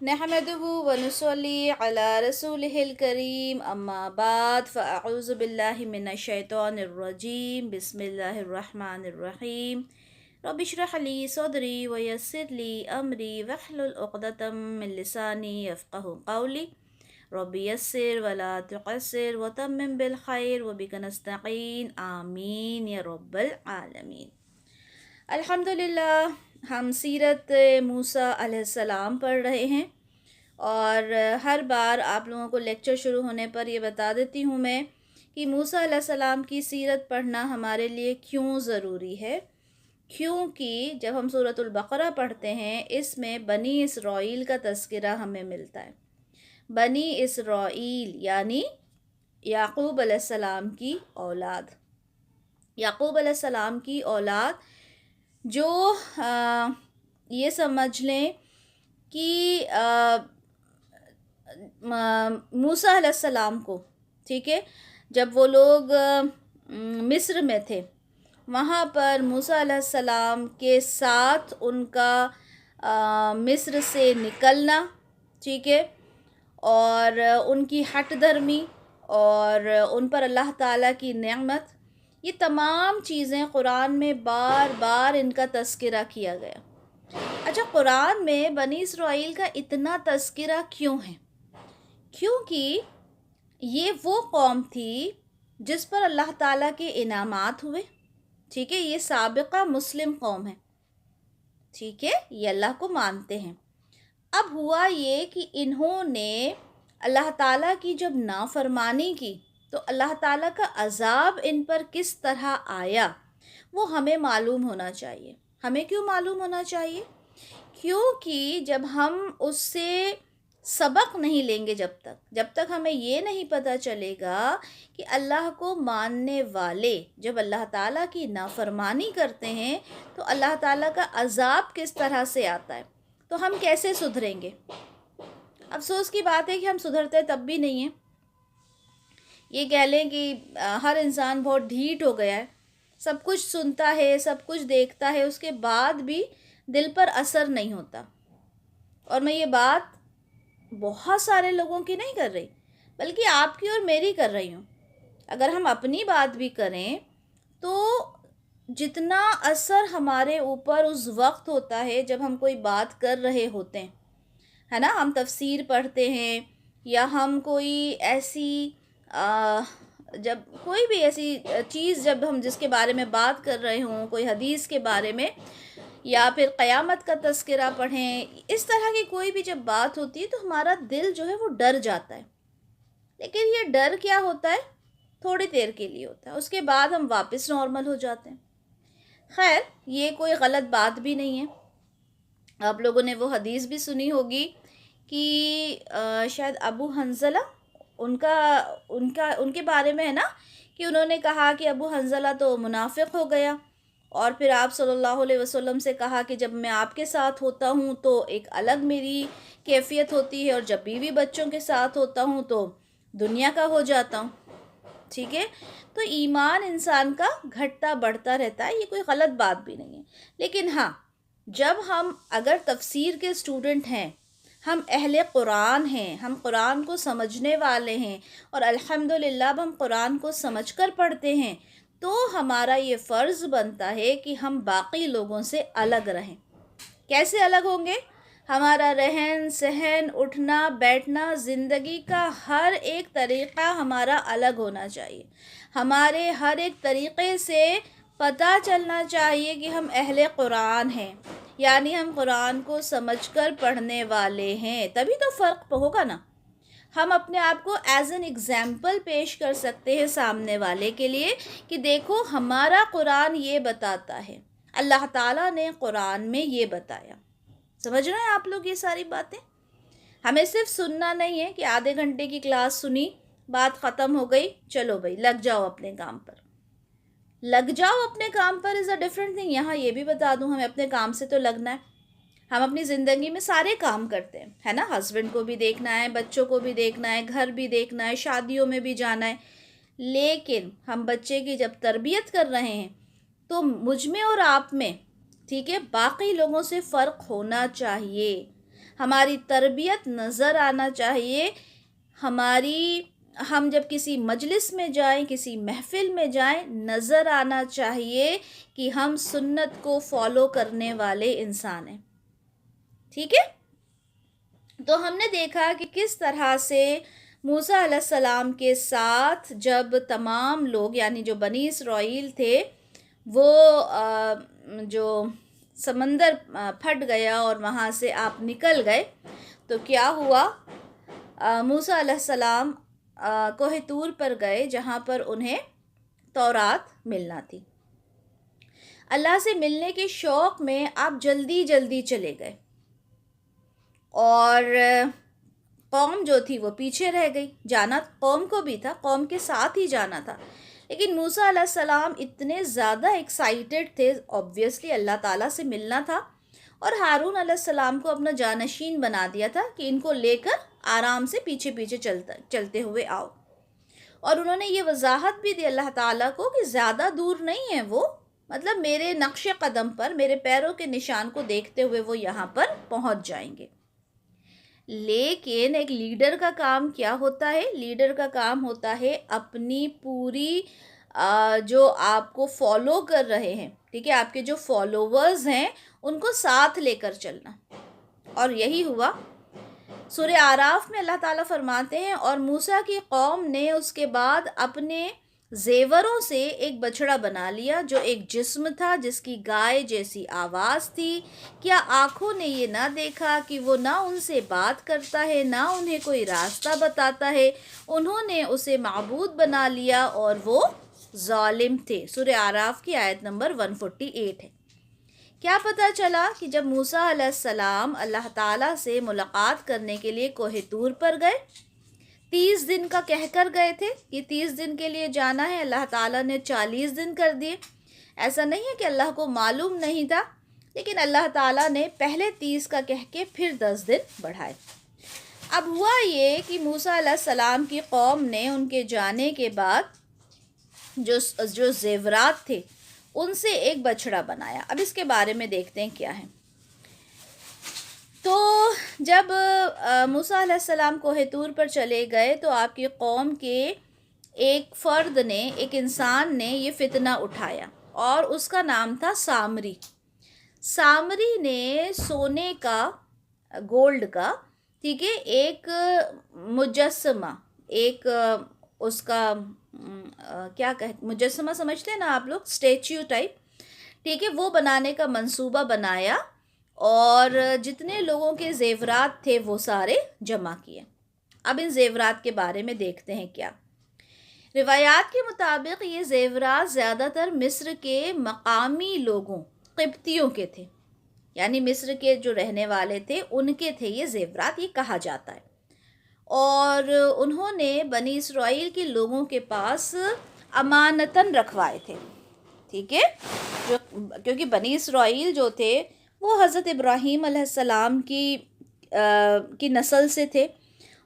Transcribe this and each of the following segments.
نحمده ونصلي على رسوله الكريم اما بعد فاعوذ بالله من الشيطان الرجيم بسم الله الرحمن الرحيم رب اشرح لي صدري ويسر لي امري واحلل عقدة من لساني يفقهوا قولي رب يسر ولا تعسر وتمم بالخير وبك نستعين آمين يا رب العالمين۔ الحمدللہ ہم سیرت موسیٰ علیہ السلام پڑھ رہے ہیں، اور ہر بار آپ لوگوں کو لیکچر شروع ہونے پر یہ بتا دیتی ہوں میں کہ موسیٰ علیہ السلام کی سیرت پڑھنا ہمارے لیے کیوں ضروری ہے۔ کیونکہ جب ہم سورۃ البقرہ پڑھتے ہیں اس میں بنی اسرائیل کا تذکرہ ہمیں ملتا ہے۔ بنی اسرائیل یعنی یعقوب علیہ السلام کی اولاد، یعقوب علیہ السلام کی اولاد جو یہ سمجھ لیں کہ موسیٰ علیہ السلام کو، ٹھیک ہے، جب وہ لوگ مصر میں تھے وہاں پر موسیٰ علیہ السلام کے ساتھ ان کا مصر سے نکلنا، ٹھیک ہے، اور ان کی ہٹ دھرمی اور ان پر اللہ تعالیٰ کی نعمت، یہ تمام چیزیں قرآن میں بار بار ان کا تذکرہ کیا گیا۔ اچھا، قرآن میں بنی اسرائیل کا اتنا تذکرہ کیوں ہے؟ کیونکہ یہ وہ قوم تھی جس پر اللہ تعالیٰ کے انعامات ہوئے، ٹھیک ہے، یہ سابقہ مسلم قوم ہے، ٹھیک ہے، یہ اللہ کو مانتے ہیں۔ اب ہوا یہ کہ انہوں نے اللہ تعالیٰ کی جب نافرمانی کی تو اللہ تعالیٰ کا عذاب ان پر کس طرح آیا وہ ہمیں معلوم ہونا چاہیے۔ ہمیں کیوں معلوم ہونا چاہیے؟ کیونکہ جب ہم اس سے سبق نہیں لیں گے، جب تک ہمیں یہ نہیں پتہ چلے گا کہ اللہ کو ماننے والے جب اللہ تعالیٰ کی نافرمانی کرتے ہیں تو اللہ تعالیٰ کا عذاب کس طرح سے آتا ہے تو ہم کیسے سدھریں گے۔ افسوس کی بات ہے کہ ہم سدھرتے تب بھی نہیں ہیں۔ یہ کہہ لیں کہ ہر انسان بہت ڈھیٹ ہو گیا ہے، سب کچھ سنتا ہے، سب کچھ دیکھتا ہے، اس کے بعد بھی دل پر اثر نہیں ہوتا۔ اور میں یہ بات بہت سارے لوگوں کی نہیں کر رہی، بلکہ آپ کی اور میری کر رہی ہوں۔ اگر ہم اپنی بات بھی کریں تو جتنا اثر ہمارے اوپر اس وقت ہوتا ہے جب ہم کوئی بات کر رہے ہوتے ہیں، ہے نا، ہم تفسیر پڑھتے ہیں یا ہم کوئی ایسی جب کوئی بھی ایسی چیز جب ہم جس کے بارے میں بات کر رہے ہوں، کوئی حدیث کے بارے میں یا پھر قیامت کا تذکرہ پڑھیں، اس طرح کی کوئی بھی جب بات ہوتی ہے تو ہمارا دل جو ہے وہ ڈر جاتا ہے۔ لیکن یہ ڈر کیا ہوتا ہے؟ تھوڑی دیر کے لیے ہوتا ہے، اس کے بعد ہم واپس نارمل ہو جاتے ہیں۔ خیر، یہ کوئی غلط بات بھی نہیں ہے۔ آپ لوگوں نے وہ حدیث بھی سنی ہوگی کہ شاید ابو حنظلہ ان کے بارے میں ہے نا، کہ انہوں نے کہا کہ ابو حنظلہ تو منافق ہو گیا، اور پھر آپ صلی اللہ علیہ وسلم سے کہا کہ جب میں آپ کے ساتھ ہوتا ہوں تو ایک الگ میری کیفیت ہوتی ہے، اور جب بیوی بچوں کے ساتھ ہوتا ہوں تو دنیا کا ہو جاتا ہوں، ٹھیک ہے۔ تو ایمان انسان کا گھٹتا بڑھتا رہتا ہے، یہ کوئی غلط بات بھی نہیں ہے۔ لیکن ہاں، جب ہم اگر تفسیر کے اسٹوڈنٹ ہیں، ہم اہل قرآن ہیں، ہم قرآن کو سمجھنے والے ہیں، اور الحمدللہ اب ہم قرآن کو سمجھ کر پڑھتے ہیں، تو ہمارا یہ فرض بنتا ہے کہ ہم باقی لوگوں سے الگ رہیں۔ کیسے الگ ہوں گے؟ ہمارا رہن سہن، اٹھنا بیٹھنا، زندگی کا ہر ایک طریقہ ہمارا الگ ہونا چاہیے۔ ہمارے ہر ایک طریقے سے پتہ چلنا چاہیے کہ ہم اہل قرآن ہیں، یعنی ہم قرآن کو سمجھ کر پڑھنے والے ہیں، تبھی تو فرق ہوگا نا۔ ہم اپنے آپ کو ایز این ایگزامپل پیش کر سکتے ہیں سامنے والے کے لیے کہ دیکھو ہمارا قرآن یہ بتاتا ہے، اللہ تعالیٰ نے قرآن میں یہ بتایا۔ سمجھ رہے ہیں آپ لوگ یہ ساری باتیں؟ ہمیں صرف سننا نہیں ہے کہ آدھے گھنٹے کی کلاس سنی، بات ختم ہو گئی، چلو بھائی لگ جاؤ اپنے کام پر۔ لگ جاؤ اپنے کام پر از اے ڈفرینٹ تھنگ۔ یہاں یہ بھی بتا دوں، ہمیں اپنے کام سے تو لگنا ہے۔ ہم اپنی زندگی میں سارے کام کرتے ہیں، ہے نا، ہسبینڈ کو بھی دیکھنا ہے، بچوں کو بھی دیکھنا ہے، گھر بھی دیکھنا ہے، شادیوں میں بھی جانا ہے۔ لیکن ہم بچے کی جب تربیت کر رہے ہیں تو مجھ میں اور آپ میں، ٹھیک ہے، باقی لوگوں سے فرق ہونا چاہیے۔ ہماری تربیت نظر آنا چاہیے، ہم جب کسی مجلس میں جائیں، کسی محفل میں جائیں، نظر آنا چاہیے کہ ہم سنت کو فالو کرنے والے انسان ہیں، ٹھیک ہے؟ تو ہم نے دیکھا کہ کس طرح سے موسیٰ علیہ السلام کے ساتھ جب تمام لوگ یعنی جو بنی اسرائیل تھے وہ جو سمندر پھٹ گیا اور وہاں سے آپ نکل گئے، تو کیا ہوا؟ موسیٰ علیہ السلام کوہ طور پر گئے جہاں پر انہیں تورات ملنا تھی۔ اللہ سے ملنے کے شوق میں آپ جلدی جلدی چلے گئے اور قوم جو تھی وہ پیچھے رہ گئی۔ جانا قوم کو بھی تھا، قوم کے ساتھ ہی جانا تھا، لیکن موسیٰ علیہ السلام اتنے زیادہ ایکسائٹڈ تھے، آبویسلی اللہ تعالیٰ سے ملنا تھا، اور ہارون علیہ السلام کو اپنا جانشین بنا دیا تھا کہ ان کو لے کر آرام سے پیچھے پیچھے چلتے ہوئے آؤ۔ اور انہوں نے یہ وضاحت بھی دی اللہ تعالیٰ کو کہ زیادہ دور نہیں ہے وہ، مطلب میرے نقش قدم پر، میرے پیروں کے نشان کو دیکھتے ہوئے وہ یہاں پر پہنچ جائیں گے۔ لیکن ایک لیڈر کا کام کیا ہوتا ہے؟ لیڈر کا کام ہوتا ہے اپنی پوری جو آپ کو فالو کر رہے ہیں، ٹھیک ہے، آپ کے جو فالوورز ہیں ان کو ساتھ لے کر چلنا، اور یہی ہوا۔ سورہ اعراف میں اللہ تعالیٰ فرماتے ہیں اور موسیٰ کی قوم نے اس کے بعد اپنے زیوروں سے ایک بچڑا بنا لیا جو ایک جسم تھا، جس کی گائے جیسی آواز تھی۔ کیا آنکھوں نے یہ نہ دیکھا کہ وہ نہ ان سے بات کرتا ہے، نہ انہیں کوئی راستہ بتاتا ہے؟ انہوں نے اسے معبود بنا لیا اور وہ ظالم تھے۔ سورہ اعراف کی آیت نمبر 148 ہے۔ کیا پتہ چلا کہ جب موسیٰ علیہ السلام اللہ تعالیٰ سے ملاقات کرنے کے لیے کوہ طور پر گئے، 30 دن کا کہہ کر گئے تھے کہ 30 دن کے لیے جانا ہے، اللہ تعالیٰ نے 40 دن کر دیے۔ ایسا نہیں ہے کہ اللہ کو معلوم نہیں تھا، لیکن اللہ تعالیٰ نے پہلے 30 کا کہہ کے پھر 10 دن بڑھائے۔ اب ہوا یہ کہ موسیٰ علیہ السلام کی قوم نے ان کے جانے کے بعد جو زیورات تھے ان سے ایک بچڑا بنایا۔ اب اس کے بارے میں دیکھتے ہیں کیا ہے۔ تو جب موسیٰ علیہ السلام کوہ طور پر چلے گئے تو آپ کی قوم کے ایک فرد نے، ایک انسان نے یہ فتنہ اٹھایا، اور اس کا نام تھا سامری۔ سامری نے سونے کا، گولڈ کا، ٹھیک ہے، ایک مجسمہ، ایک اس کا کیا مجسمہ سمجھتے ہیں نا آپ لوگ، اسٹیچیو ٹائپ، ٹھیک ہے، وہ بنانے کا منصوبہ بنایا اور جتنے لوگوں کے زیورات تھے وہ سارے جمع کیے۔ اب ان زیورات کے بارے میں دیکھتے ہیں کیا۔ روایات کے مطابق یہ زیورات زیادہ تر مصر کے مقامی لوگوں، قبطیوں کے تھے، یعنی مصر کے جو رہنے والے تھے ان کے تھے یہ زیورات، یہ کہا جاتا ہے۔ اور انہوں نے بنی اسرائیل کے لوگوں کے پاس امانتاً رکھوائے تھے، ٹھیک ہے، کیونکہ بنی اسرائیل جو تھے وہ حضرت ابراہیم علیہ السلام کی نسل سے تھے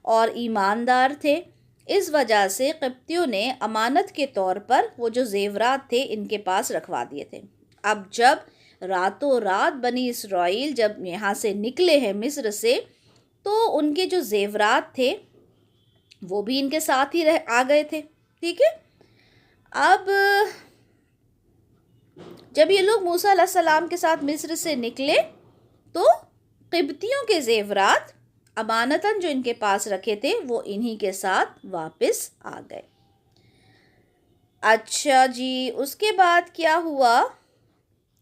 اور ایماندار تھے، اس وجہ سے قبطیوں نے امانت کے طور پر وہ جو زیورات تھے ان کے پاس رکھوا دیے تھے۔ اب جب راتوں رات بنی اسرائیل جب یہاں سے نکلے ہیں مصر سے، تو ان کے جو زیورات تھے وہ بھی ان کے ساتھ ہی آ گئے تھے، ٹھیک ہے۔ اب جب یہ لوگ موسیٰ علیہ السلام کے ساتھ مصر سے نکلے تو قبطیوں کے زیورات امانتاً جو ان کے پاس رکھے تھے وہ انہی کے ساتھ واپس آ گئے۔ اچھا جی، اس کے بعد کیا ہوا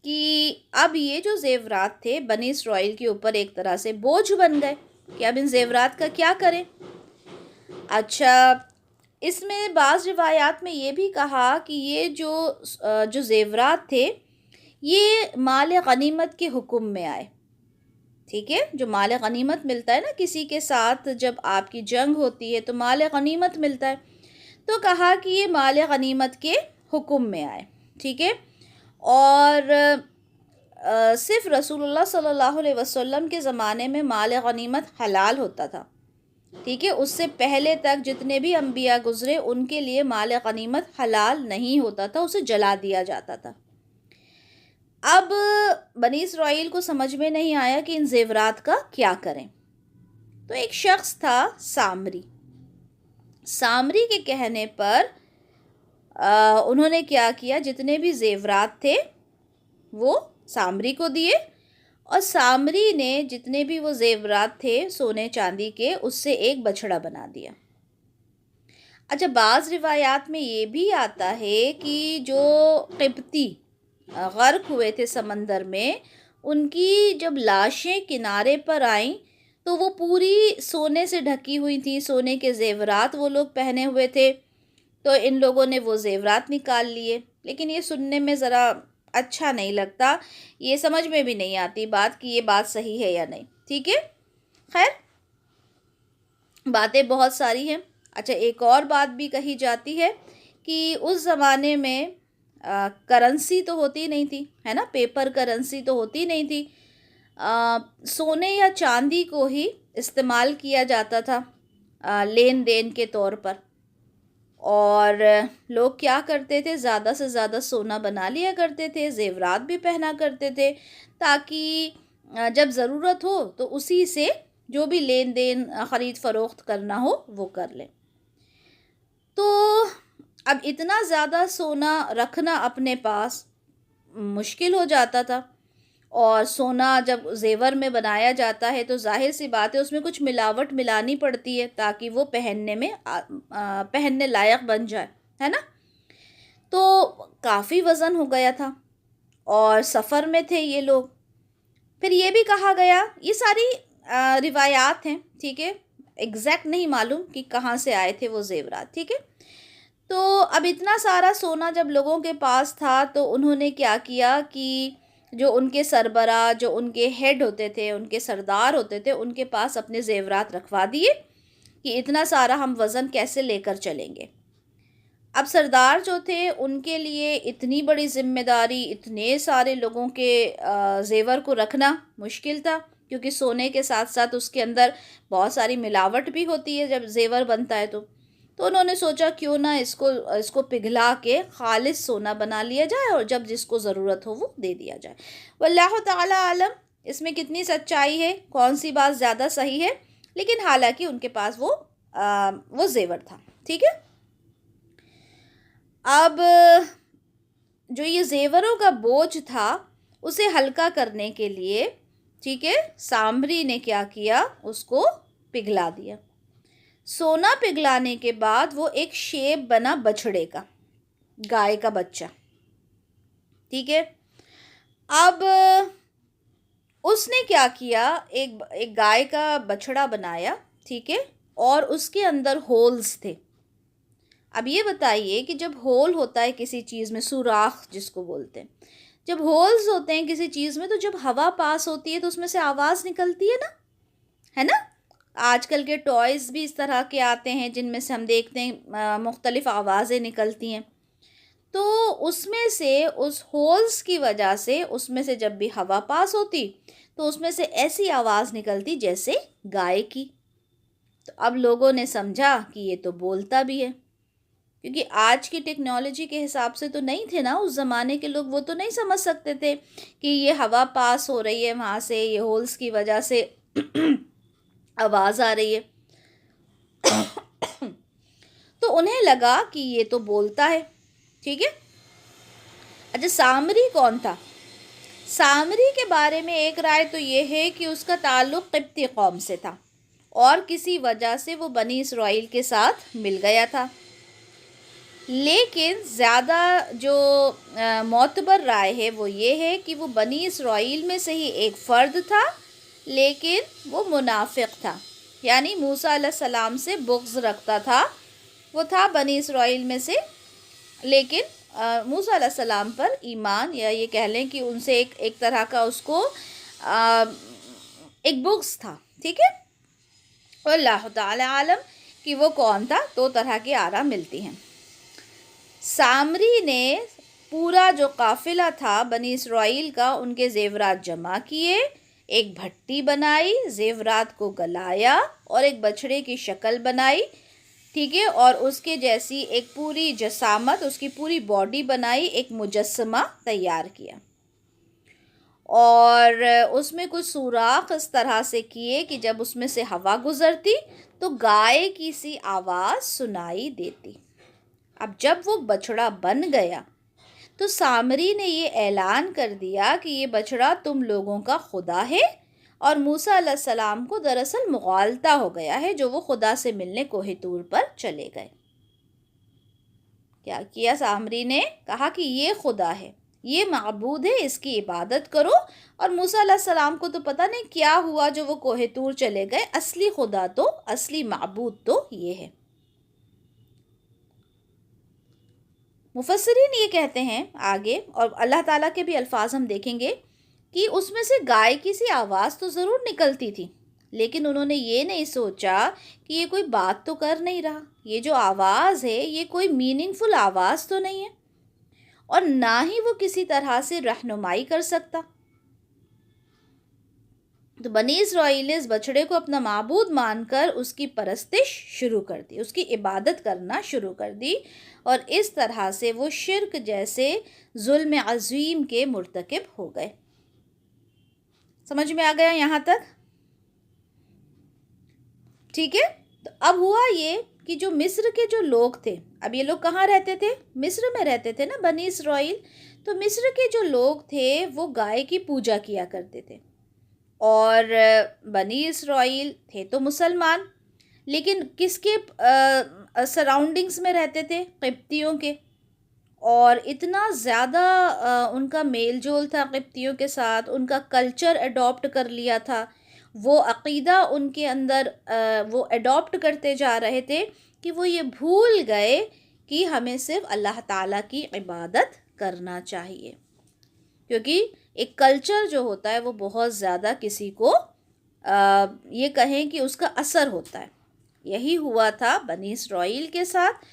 کہ اب یہ جو زیورات تھے بنی اسرائیل کے اوپر ایک طرح سے بوجھ بن گئے کہ اب ان زیورات کا کیا کریں۔ اچھا، اس میں بعض روایات میں یہ بھی کہا کہ یہ جو زیورات تھے یہ مال غنیمت کے حکم میں آئے، ٹھیک ہے، جو مال غنیمت ملتا ہے نا کسی کے ساتھ، جب آپ کی جنگ ہوتی ہے تو مال غنیمت ملتا ہے، تو کہا کہ یہ مال غنیمت کے حکم میں آئے، ٹھیک ہے۔ اور صرف رسول اللہ صلی اللہ علیہ وسلم کے زمانے میں مال غنیمت حلال ہوتا تھا، ٹھیک ہے، اس سے پہلے تک جتنے بھی انبیاء گزرے ان کے لیے مال غنیمت حلال نہیں ہوتا تھا، اسے جلا دیا جاتا تھا۔ اب بنی اسرائیل کو سمجھ میں نہیں آیا کہ ان زیورات کا کیا کریں، تو ایک شخص تھا سامری. سامری کے کہنے پر انہوں نے کیا کیا، جتنے بھی زیورات تھے وہ سامری کو دیے، اور سامری نے جتنے بھی وہ زیورات تھے سونے چاندی کے، اس سے ایک بچھڑا بنا دیا. اچھا، بعض روایات میں یہ بھی آتا ہے کہ جو قبطی غرق ہوئے تھے سمندر میں، ان کی جب لاشیں کنارے پر آئیں تو وہ پوری سونے سے ڈھکی ہوئی تھی، سونے کے زیورات وہ لوگ پہنے ہوئے تھے. تو ان لوگوں نے وہ زیورات نکال لیے. لیکن یہ سننے میں ذرا اچھا نہیں لگتا، یہ سمجھ میں بھی نہیں آتی بات کہ یہ بات صحیح ہے یا نہیں. ٹھیک ہے، خیر باتیں بہت ساری ہیں. اچھا، ایک اور بات بھی کہی جاتی ہے کہ اس زمانے میں کرنسی تو ہوتی نہیں تھی، ہے نا، پیپر کرنسی تو ہوتی نہیں تھی. سونے یا چاندی کو ہی استعمال کیا جاتا تھا لین دین کے طور پر. اور لوگ کیا کرتے تھے، زیادہ سے زیادہ سونا بنا لیا کرتے تھے، زیورات بھی پہنا کرتے تھے، تاکہ جب ضرورت ہو تو اسی سے جو بھی لین دین خرید فروخت کرنا ہو وہ کر لیں. تو اب اتنا زیادہ سونا رکھنا اپنے پاس مشکل ہو جاتا تھا، اور سونا جب زیور میں بنایا جاتا ہے تو ظاہر سی بات ہے اس میں کچھ ملاوٹ ملانی پڑتی ہے تاکہ وہ پہننے لائق بن جائے، ہے نا. تو کافی وزن ہو گیا تھا اور سفر میں تھے یہ لوگ. پھر یہ بھی کہا گیا، یہ ساری روایات ہیں، ٹھیک ہے، ایگزیکٹ نہیں معلوم کہ کہاں سے آئے تھے وہ زیورات. ٹھیک ہے، تو اب اتنا سارا سونا جب لوگوں کے پاس تھا تو انہوں نے کیا کیا کہ جو ان کے سربراہ، جو ان کے ہیڈ ہوتے تھے، ان کے سردار ہوتے تھے، ان کے پاس اپنے زیورات رکھوا دیے کہ اتنا سارا ہم وزن کیسے لے کر چلیں گے. اب سردار جو تھے ان کے لیے اتنی بڑی ذمہ داری، اتنے سارے لوگوں کے زیور کو رکھنا مشکل تھا، کیونکہ سونے کے ساتھ ساتھ اس کے اندر بہت ساری ملاوٹ بھی ہوتی ہے جب زیور بنتا ہے. تو انہوں نے سوچا کیوں نہ اس کو پگھلا کے خالص سونا بنا لیا جائے، اور جب جس کو ضرورت ہو وہ دے دیا جائے. واللہ تعالی عالم اس میں کتنی سچائی ہے، کون سی بات زیادہ صحیح ہے، لیکن حالانکہ ان کے پاس وہ زیور تھا. ٹھیک ہے، اب جو یہ زیوروں کا بوجھ تھا اسے ہلکا کرنے کے لیے، ٹھیک ہے، سامری نے کیا کیا، اس کو پگھلا دیا. سونا پگھلانے کے بعد وہ ایک شیپ بنا بچھڑے کا، گائے کا بچہ. ٹھیک ہے، اب اس نے کیا کیا، ایک گائے کا بچھڑا بنایا، ٹھیک ہے، اور اس کے اندر ہولز تھے. اب یہ بتائیے کہ جب ہول ہوتا ہے کسی چیز میں، سوراخ جس کو بولتے ہیں، جب ہولز ہوتے ہیں کسی چیز میں تو جب ہوا پاس ہوتی ہے تو اس میں سے آواز نکلتی ہے نا، ہے نا. آج کل کے ٹوائز بھی اس طرح کے آتے ہیں جن میں سے ہم دیکھتے ہیں مختلف آوازیں نکلتی ہیں. تو اس میں سے، اس ہولز کی وجہ سے، اس میں سے جب بھی ہوا پاس ہوتی تو اس میں سے ایسی آواز نکلتی جیسے گائے کی. تو اب لوگوں نے سمجھا کہ یہ تو بولتا بھی ہے، کیونکہ آج کی ٹیکنالوجی کے حساب سے تو نہیں تھے نا اس زمانے کے لوگ، وہ تو نہیں سمجھ سکتے تھے کہ یہ ہوا پاس ہو رہی ہے وہاں سے، یہ ہولز کی وجہ سے آواز آ رہی ہے. تو انہیں لگا کہ یہ تو بولتا ہے. ٹھیک ہے، اچھا سامری کون تھا؟ سامری کے بارے میں ایک رائے تو یہ ہے کہ اس کا تعلق قبطی قوم سے تھا اور کسی وجہ سے وہ بنی اسرائیل کے ساتھ مل گیا تھا. لیکن زیادہ جو معتبر رائے ہے وہ یہ ہے کہ وہ بنی اسرائیل میں سے ہی ایک فرد تھا، لیکن وہ منافق تھا، یعنی موسیٰ علیہ السلام سے بغض رکھتا تھا. وہ تھا بنی اسرائیل میں سے، لیکن موسیٰ علیہ السلام پر ایمان، یا یہ کہہ لیں کہ ان سے ایک طرح کا اس کو ایک بغض تھا. ٹھیک ہے، اللہ تعالی عالم کہ وہ کون تھا. دو طرح کی آراء ملتی ہیں. سامری نے پورا جو قافلہ تھا بنی اسرائیل کا، ان کے زیورات جمع کیے، ایک بھٹی بنائی، زیورات کو گلایا اور ایک بچھڑے کی شکل بنائی، ٹھیک ہے، اور اس کے جیسی ایک پوری جسامت، اس کی پوری باڈی بنائی، ایک مجسمہ تیار کیا. اور اس میں کچھ سوراخ اس طرح سے کیے کہ جب اس میں سے ہوا گزرتی تو گائے کی سی آواز سنائی دیتی۔ اب جب وہ بچڑا بن گیا تو سامری نے یہ اعلان کر دیا کہ یہ بچڑا تم لوگوں کا خدا ہے، اور موسیٰ علیہ السلام کو دراصل مغالطہ ہو گیا ہے جو وہ خدا سے ملنے کوہ طور پر چلے گئے۔ کیا کیا سامری نے؟ کہا کہ یہ خدا ہے، یہ معبود ہے، اس کی عبادت کرو۔ اور موسیٰ علیہ السلام کو تو پتہ نہیں کیا ہوا جو وہ کوہ طور چلے گئے، اصلی خدا تو، اصلی معبود تو یہ ہے۔ مفسرین یہ کہتے ہیں آگے، اور اللہ تعالیٰ کے بھی الفاظ ہم دیکھیں گے، کہ اس میں سے گائے کی سی آواز تو ضرور نکلتی تھی، لیکن انہوں نے یہ نہیں سوچا کہ یہ کوئی بات تو کر نہیں رہا، یہ جو آواز ہے یہ کوئی میننگ فل آواز تو نہیں ہے، اور نہ ہی وہ کسی طرح سے رہنمائی کر سکتا۔ تو بنی اسرائیل نے اس بچڑے کو اپنا معبود مان کر اس کی پرستش شروع کر دی، اس کی عبادت کرنا شروع کر دی، اور اس طرح سے وہ شرک جیسے ظلم عظیم کے مرتکب ہو گئے۔ سمجھ میں آ گیا یہاں تک؟ ٹھیک ہے، تو اب ہوا یہ کہ جو مصر کے جو لوگ تھے، اب یہ لوگ کہاں رہتے تھے؟ مصر میں رہتے تھے نا بنی اسرائیل۔ تو مصر کے جو لوگ تھے وہ گائے کی پوجا کیا کرتے تھے، اور بنی اسرائیل تھے تو مسلمان، لیکن کس کے سراؤنڈنگز میں رہتے تھے؟ قبطیوں کے، اور اتنا زیادہ ان کا میل جول تھا قبطیوں کے ساتھ، ان کا کلچر اڈاپٹ کر لیا تھا، وہ عقیدہ ان کے اندر وہ اڈاپٹ کرتے جا رہے تھے کہ وہ یہ بھول گئے کہ ہمیں صرف اللہ تعالیٰ کی عبادت کرنا چاہیے، کیونکہ ایک کلچر جو ہوتا ہے وہ بہت زیادہ کسی کو یہ کہیں کہ اس کا اثر ہوتا ہے۔ یہی ہوا تھا بنی اسرائیل کے ساتھ۔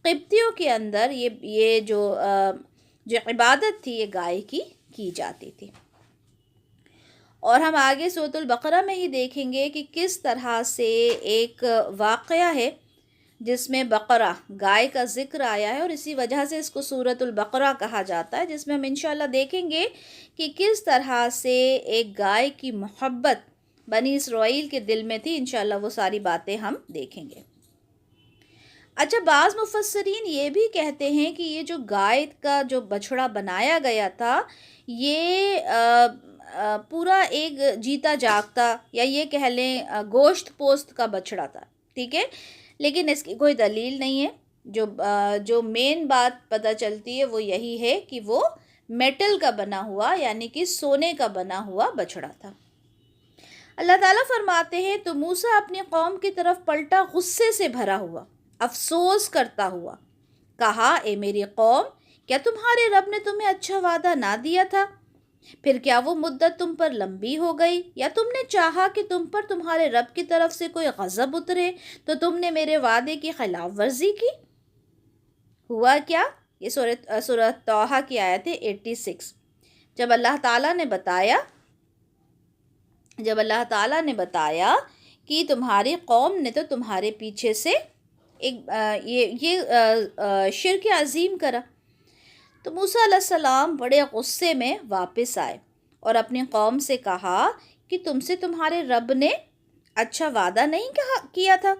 قبطیوں کے اندر یہ جو عبادت تھی یہ گائے کی جاتی تھی، اور ہم آگے سورۃ البقرہ میں ہی دیکھیں گے کہ کس طرح سے ایک واقعہ ہے جس میں بقرہ گائے کا ذکر آیا ہے، اور اسی وجہ سے اس کو سورۃ البقرہ کہا جاتا ہے، جس میں ہم انشاءاللہ دیکھیں گے کہ کس طرح سے ایک گائے کی محبت بنی اسرائیل کے دل میں تھی۔ انشاءاللہ وہ ساری باتیں ہم دیکھیں گے۔ اچھا، بعض مفسرین یہ بھی کہتے ہیں کہ یہ جو گائے کا جو بچھڑا بنایا گیا تھا یہ پورا ایک جیتا جاگتا، یا یہ کہہ لیں گوشت پوست کا بچھڑا تھا، ٹھیک ہے، لیکن اس کی کوئی دلیل نہیں ہے۔ جو مین بات پتہ چلتی ہے وہ یہی ہے کہ وہ میٹل کا بنا ہوا، یعنی کہ سونے کا بنا ہوا بچھڑا تھا۔ اللہ تعالیٰ فرماتے ہیں تو موسیٰ اپنی قوم کی طرف پلٹا غصے سے بھرا ہوا، افسوس کرتا ہوا، کہا اے میری قوم، کیا تمہارے رب نے تمہیں اچھا وعدہ نہ دیا تھا؟ پھر کیا وہ مدت تم پر لمبی ہو گئی، یا تم نے چاہا کہ تم پر تمہارے رب کی طرف سے کوئی غضب اترے تو تم نے میرے وعدے کی خلاف ورزی کی؟ ہوا کیا؟ یہ سورۃ طٰہٰ کی آیت ہے 86۔ جب اللہ تعالیٰ نے بتایا کہ تمہاری قوم نے تو تمہارے پیچھے سے یہ شرک عظیم کرا، تو موسیٰ علیہ السلام بڑے غصے میں واپس آئے اور اپنی قوم سے کہا کہ تم سے تمہارے رب نے اچھا وعدہ نہیں کیا تھا؟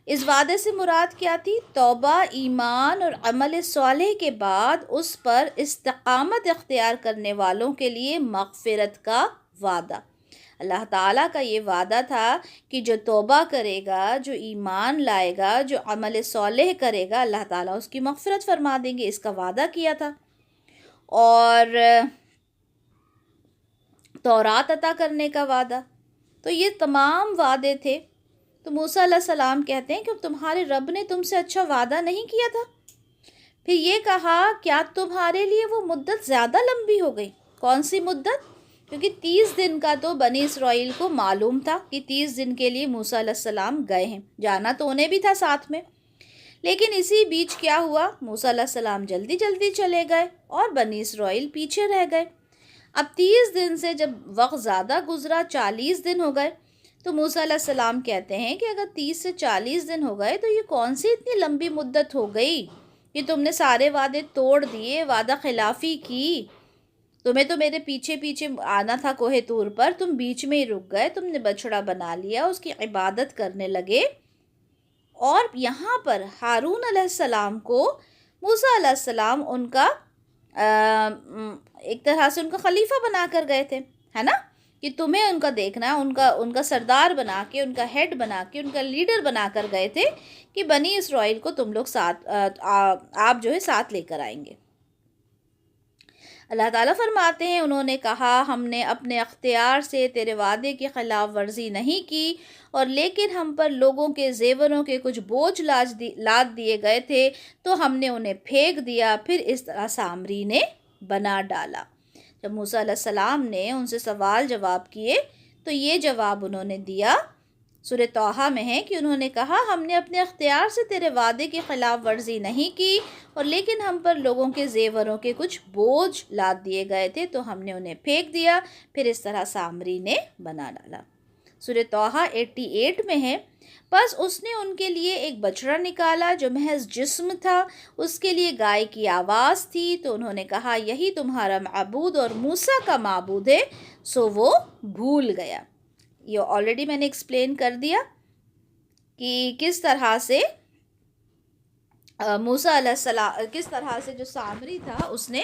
اس وعدے سے مراد کیا تھی؟ توبہ، ایمان اور عمل صالح کے بعد اس پر استقامت اختیار کرنے والوں کے لیے مغفرت کا وعدہ۔ اللہ تعالیٰ کا یہ وعدہ تھا کہ جو توبہ کرے گا، جو ایمان لائے گا، جو عمل صالح کرے گا، اللہ تعالیٰ اس کی مغفرت فرما دیں گے، اس کا وعدہ کیا تھا۔ اور تورات عطا کرنے کا وعدہ، تو یہ تمام وعدے تھے۔ تو موسیٰ علیہ السلام کہتے ہیں کہ تمہارے رب نے تم سے اچھا وعدہ نہیں کیا تھا؟ پھر یہ کہا کیا تمہارے لیے وہ مدت زیادہ لمبی ہو گئی؟ کون سی مدت؟ کیونکہ 30 دن کا تو بنی اسرائیل کو معلوم تھا کہ 30 دن کے لیے موسیٰ علیہ السلام گئے ہیں، جانا تو انہیں بھی تھا ساتھ میں، لیکن اسی بیچ کیا ہوا؟ موسیٰ علیہ السلام جلدی جلدی چلے گئے اور بنی اسرائیل پیچھے رہ گئے۔ اب 30 دن سے جب وقت زیادہ گزرا، 40 دن ہو گئے، تو موسیٰ علیہ السلام کہتے ہیں کہ اگر 30 سے 40 دن ہو گئے تو یہ کون سی اتنی لمبی مدت ہو گئی کہ تم نے سارے وعدے توڑ دیے، وعدہ خلافی کی، تمہیں تو میرے پیچھے پیچھے آنا تھا کوہ طور پر، تم بیچ میں ہی رک گئے، تم نے بچڑا بنا لیا، اس کی عبادت کرنے لگے۔ اور یہاں پر ہارون علیہ السلام کو موسیٰ علیہ السلام ان کا ایک طرح سے ان کا خلیفہ بنا کر گئے تھے، ہے نا، کہ تمہیں ان کا دیکھنا ہے، ان کا سردار بنا کے، ان کا ہیڈ بنا کے، ان کا لیڈر بنا کر گئے تھے کہ بنی اسرائیل کو تم لوگ ساتھ آپ جو ہے ساتھ لے کر آئیں گے۔ اللہ تعالیٰ فرماتے ہیں انہوں نے کہا ہم نے اپنے اختیار سے تیرے وعدے کی خلاف ورزی نہیں کی، اور لیکن ہم پر لوگوں کے زیوروں کے کچھ بوجھ لاد دیے گئے تھے تو ہم نے انہیں پھینک دیا، پھر اس طرح سامری نے بنا ڈالا۔ جب موسیٰ علیہ السلام نے ان سے سوال جواب کیے تو یہ جواب انہوں نے دیا، سورہ طٰہٰ میں ہے کہ انہوں نے کہا ہم نے اپنے اختیار سے تیرے وعدے کی خلاف ورزی نہیں کی، اور لیکن ہم پر لوگوں کے زیوروں کے کچھ بوجھ لاد دیے گئے تھے تو ہم نے انہیں پھینک دیا، پھر اس طرح سامری نے بنا ڈالا۔ سورہ طٰہٰ 88 میں ہے، بس اس نے ان کے لیے ایک بچڑا نکالا جو محض جسم تھا، اس کے لیے گائے کی آواز تھی، تو انہوں نے کہا یہی تمہارا معبود اور موسیٰ کا معبود ہے، سو وہ بھول گیا۔ یہ آلریڈی میں نے ایکسپلین کر دیا کہ کس طرح سے موسیٰ علیہ السلام، کس طرح سے جو سامری تھا اس نے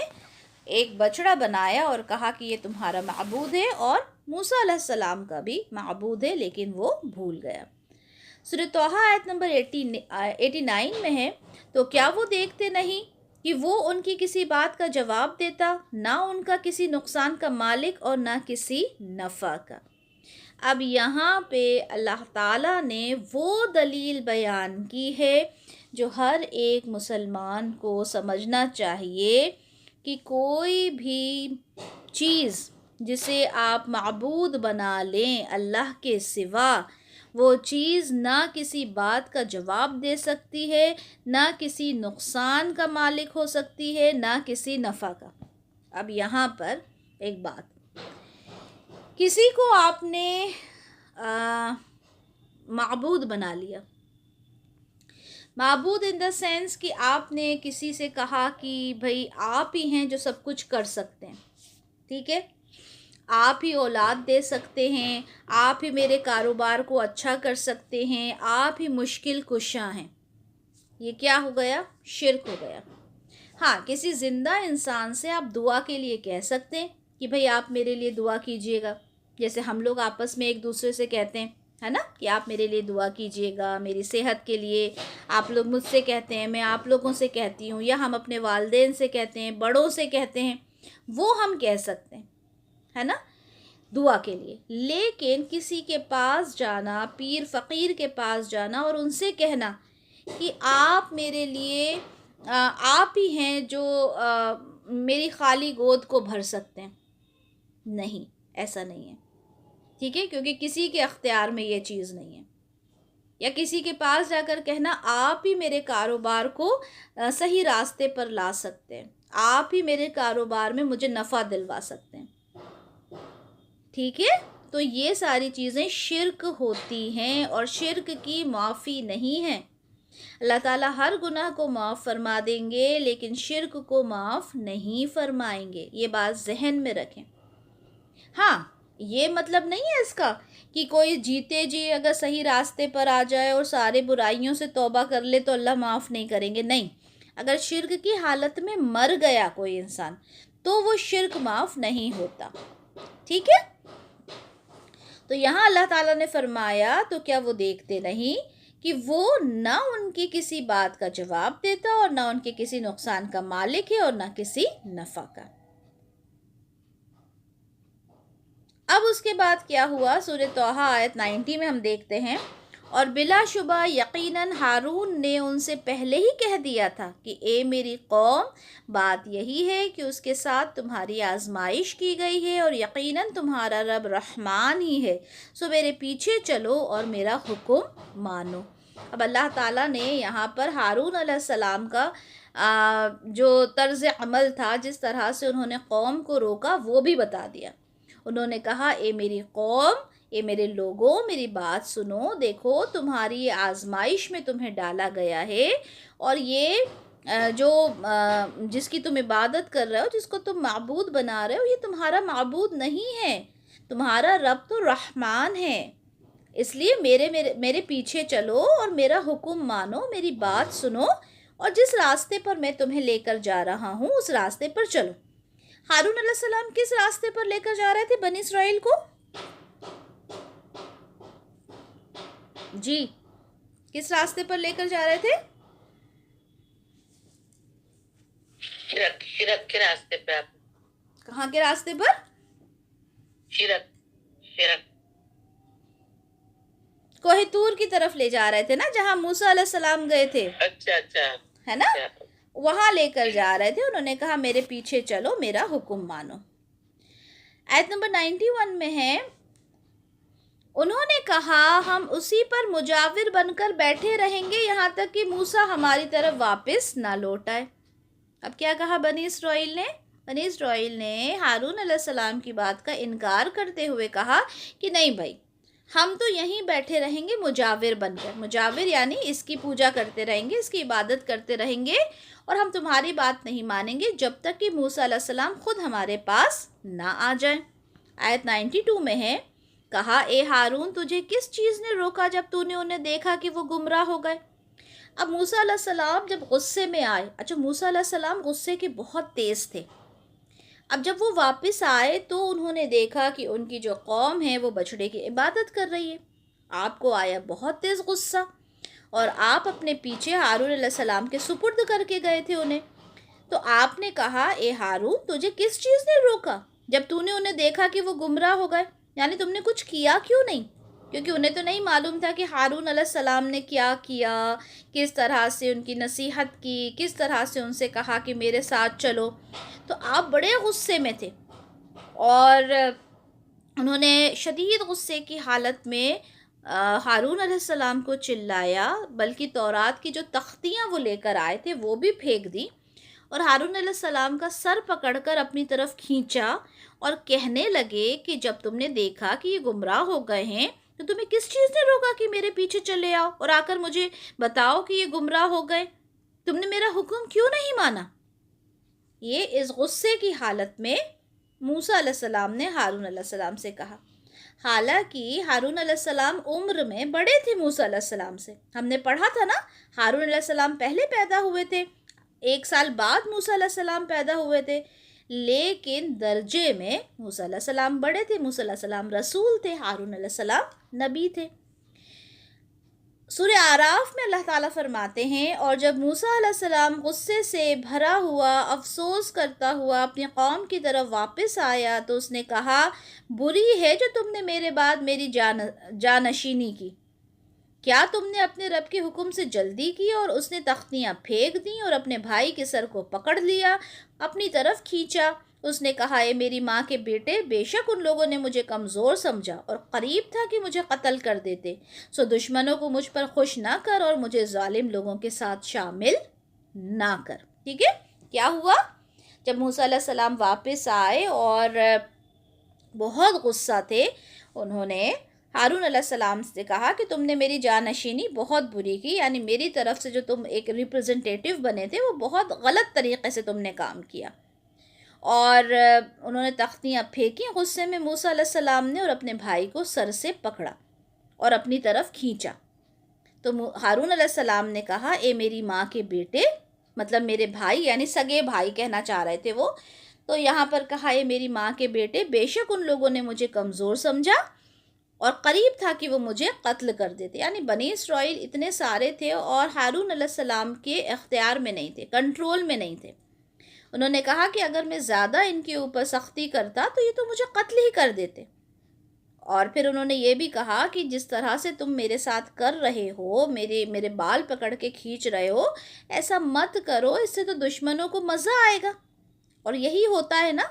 ایک بچڑا بنایا اور کہا کہ یہ تمہارا معبود ہے، اور موسیٰ علیہ السلام کا بھی معبود ہے، لیکن وہ بھول گیا۔ سورہ طٰہٰ آیت نمبر 89 میں ہے، تو کیا وہ دیکھتے نہیں کہ وہ ان کی کسی بات کا جواب دیتا، نہ ان کا کسی نقصان کا مالک اور نہ کسی نفع کا۔ اب یہاں پہ اللہ تعالیٰ نے وہ دلیل بیان کی ہے جو ہر ایک مسلمان کو سمجھنا چاہیے کہ کوئی بھی چیز جسے آپ معبود بنا لیں اللہ کے سوا، وہ چیز نہ کسی بات کا جواب دے سکتی ہے، نہ کسی نقصان کا مالک ہو سکتی ہے، نہ کسی نفع کا۔ اب یہاں پر ایک بات، کسی کو آپ نے معبود بنا لیا، معبود ان دا سینس کہ آپ نے کسی سے کہا کہ بھئی آپ ہی ہیں جو سب کچھ کر سکتے ہیں، ٹھیک ہے، آپ ہی اولاد دے سکتے ہیں، آپ ہی میرے کاروبار کو اچھا کر سکتے ہیں، آپ ہی مشکل کشاں ہیں۔ یہ کیا ہو گیا؟ شرک ہو گیا۔ ہاں، کسی زندہ انسان سے آپ دعا کے لیے کہہ سکتے ہیں کہ بھئی آپ میرے لیے دعا کیجئے گا، جیسے ہم لوگ آپس میں ایک دوسرے سے کہتے ہیں، ہے نا، کہ آپ میرے لیے دعا کیجئے گا، میری صحت کے لیے، آپ لوگ مجھ سے کہتے ہیں، میں آپ لوگوں سے کہتی ہوں، یا ہم اپنے والدین سے کہتے ہیں، بڑوں سے کہتے ہیں، وہ ہم کہہ سکتے ہیں، ہے نا، دعا کے لیے۔ لیکن کسی کے پاس جانا، پیر فقیر کے پاس جانا اور ان سے کہنا کہ آپ میرے لیے آپ ہی ہیں جو میری خالی گود کو بھر سکتے ہیں، نہیں، ایسا نہیں ہے، ٹھیک ہے، کیونکہ کسی کے اختیار میں یہ چیز نہیں ہے۔ یا کسی کے پاس جا کر کہنا آپ ہی میرے کاروبار کو صحیح راستے پر لا سکتے ہیں، آپ ہی میرے کاروبار میں مجھے نفع دلوا سکتے ہیں، ٹھیک ہے، تو یہ ساری چیزیں شرک ہوتی ہیں اور شرک کی معافی نہیں ہے۔ اللہ تعالیٰ ہر گناہ کو معاف فرما دیں گے لیکن شرک کو معاف نہیں فرمائیں گے، یہ بات ذہن میں رکھیں۔ ہاں، یہ مطلب نہیں ہے اس کا کہ کوئی جیتے جی اگر صحیح راستے پر آ جائے اور سارے برائیوں سے توبہ کر لے تو اللہ معاف نہیں کریں گے، نہیں، اگر شرک کی حالت میں مر گیا کوئی انسان تو وہ شرک معاف نہیں ہوتا، ٹھیک ہے۔ تو یہاں اللہ تعالیٰ نے فرمایا تو کیا وہ دیکھتے نہیں کہ وہ نہ ان کی کسی بات کا جواب دیتا اور نہ ان کے کسی نقصان کا مالک ہے اور نہ کسی نفع کا۔ اب اس کے بعد کیا ہوا؟ سورہ طٰہٰ آیت 90 میں ہم دیکھتے ہیں، اور بلا شبہ یقیناً ہارون نے ان سے پہلے ہی کہہ دیا تھا کہ اے میری قوم، بات یہی ہے کہ اس کے ساتھ تمہاری آزمائش کی گئی ہے اور یقیناً تمہارا رب رحمان ہی ہے، سو میرے پیچھے چلو اور میرا حکم مانو۔ اب اللہ تعالیٰ نے یہاں پر ہارون علیہ السلام کا جو طرز عمل تھا، جس طرح سے انہوں نے قوم کو روکا، وہ بھی بتا دیا۔ انہوں نے کہا اے میری قوم، اے میرے لوگوں، میری بات سنو، دیکھو تمہاری آزمائش میں تمہیں ڈالا گیا ہے، اور یہ جو جس کی تم عبادت کر رہے ہو، جس کو تم معبود بنا رہے ہو، یہ تمہارا معبود نہیں ہے، تمہارا رب تو رحمان ہے۔ اس لیے میرے پیچھے چلو اور میرا حکم مانو، میری بات سنو، اور جس راستے پر میں تمہیں لے کر جا رہا ہوں اس راستے پر چلو۔ ہارون علیہ السلام کس راستے پر لے کر جا رہے تھے بنی اسرائیل کو؟ جی، کس راستے پر لے کر جا رہے تھے؟ شرک کے راستے پہ۔ آپ کہاں کے راستے پر؟ شرک کوہ طور کی طرف لے جا رہے تھے نا، جہاں موسیٰ علیہ السلام گئے تھے، اچھا ہے نا، وہاں لے کر جا رہے تھے۔ انہوں نے کہا میرے پیچھے چلو، میرا حکم مانو۔ آیت نمبر 91 میں ہے، انہوں نے کہا ہم اسی پر مجاور بن کر بیٹھے رہیں گے یہاں تک کہ موسیٰ ہماری طرف واپس نہ لوٹ آئے۔ اب کیا کہا بنی اسرائیل نے؟ بنی اسرائیل نے ہارون علیہ السلام کی بات کا انکار کرتے ہوئے کہا کہ نہیں بھائی، ہم تو یہیں بیٹھے رہیں گے مجاور بن کر۔ مجاور یعنی اس کی پوجا کرتے رہیں گے، اس کی عبادت کرتے رہیں گے، اور ہم تمہاری بات نہیں مانیں گے جب تک کہ موسیٰ علیہ السلام خود ہمارے پاس نہ آ جائیں۔ آیت 92 میں ہے، کہا اے ہارون تجھے کس چیز نے روکا جب تو نے انہیں دیکھا کہ وہ گمراہ ہو گئے؟ اب موسیٰ علیہ السلام جب غصے میں آئے، اچھا موسیٰ علیہ السلام غصے کے بہت تیز تھے، اب جب وہ واپس آئے تو انہوں نے دیکھا کہ ان کی جو قوم ہے وہ بچھڑے کی عبادت کر رہی ہے۔ آپ کو آیا بہت تیز غصہ، اور آپ اپنے پیچھے ہارون علیہ السلام کے سپرد کر کے گئے تھے انہیں۔ تو آپ نے کہا اے ہارون تجھے کس چیز نے روکا جب تو نے انہیں دیکھا کہ وہ گمراہ ہو گئے؟ یعنی تم نے کچھ کیا کیوں نہیں؟ کیونکہ انہیں تو نہیں معلوم تھا کہ ہارون علیہ السلام نے کیا کیا، کس طرح سے ان کی نصیحت کی، کس طرح سے ان سے کہا کہ میرے ساتھ چلو۔ تو آپ بڑے غصے میں تھے، اور انہوں نے شدید غصے کی حالت میں ہارون علیہ السلام کو چلایا، بلکہ تورات کی جو تختیاں وہ لے کر آئے تھے وہ بھی پھینک دی، اور ہارون علیہ السلام کا سر پکڑ کر اپنی طرف کھینچا اور کہنے لگے کہ جب تم نے دیکھا کہ یہ گمراہ ہو گئے ہیں تو تمہیں کس چیز نے روکا کہ میرے پیچھے چلے آؤ اور آ کر مجھے بتاؤ کہ یہ گمراہ ہو گئے؟ تم نے میرا حکم کیوں نہیں مانا؟ یہ اس غصے کی حالت میں موسیٰ علیہ السلام نے ہارون علیہ السلام سے کہا۔ حالانکہ ہارون علیہ السلام عمر میں بڑے تھے موسیٰ علیہ السلام سے، ہم نے پڑھا تھا نا، ہارون علیہ السلام پہلے پیدا ہوئے تھے، 1 سال بعد موسیٰ علیہ السلام پیدا ہوئے تھے، لیکن درجے میں موسیٰ علیہ السلام بڑے تھے۔ موسیٰ علیہ السلام رسول تھے، ہارون علیہ السلام نبی تھے۔ سورہ اعراف میں اللہ تعالیٰ فرماتے ہیں، اور جب موسیٰ علیہ السلام غصے سے بھرا ہوا افسوس کرتا ہوا اپنی قوم کی طرف واپس آیا تو اس نے کہا بری ہے جو تم نے میرے بعد میری جانشینی کی۔ کیا تم نے اپنے رب کے حکم سے جلدی کی اور اس نے تختیاں پھینک دیں اور اپنے بھائی کے سر کو پکڑ لیا، اپنی طرف کھینچا؟ اس نے کہا اے میری ماں کے بیٹے، بے شک ان لوگوں نے مجھے کمزور سمجھا اور قریب تھا کہ مجھے قتل کر دیتے، سو دشمنوں کو مجھ پر خوش نہ کر اور مجھے ظالم لوگوں کے ساتھ شامل نہ کر۔ ٹھیک ہے، کیا ہوا؟ جب موسیٰ علیہ السلام واپس آئے اور بہت غصہ تھے، انہوں نے ہارون علیہ السلام سے کہا کہ تم نے میری جانشینی بہت بری کی، یعنی میری طرف سے جو تم ایک ریپرزنٹیٹیو بنے تھے وہ بہت غلط طریقے سے تم نے کام کیا۔ اور انہوں نے تختیاں پھینکی غصے میں موسیٰ علیہ السلام نے، اور اپنے بھائی کو سر سے پکڑا اور اپنی طرف کھینچا۔ تو ہارون علیہ السلام نے کہا اے میری ماں کے بیٹے، مطلب میرے بھائی، یعنی سگے بھائی کہنا چاہ رہے تھے وہ، تو یہاں پر کہا اے میری ماں کے بیٹے، بے شک ان لوگوں نے مجھے کمزور سمجھا اور قریب تھا کہ وہ مجھے قتل کر دیتے۔ یعنی بنی اسرائیل اتنے سارے تھے اور ہارون علیہ السلام کے اختیار میں نہیں تھے، کنٹرول میں نہیں تھے۔ انہوں نے کہا کہ اگر میں زیادہ ان کے اوپر سختی کرتا تو یہ تو مجھے قتل ہی کر دیتے۔ اور پھر انہوں نے یہ بھی کہا کہ جس طرح سے تم میرے ساتھ کر رہے ہو، میرے بال پکڑ کے کھینچ رہے ہو، ایسا مت کرو، اس سے تو دشمنوں کو مزہ آئے گا۔ اور یہی ہوتا ہے نا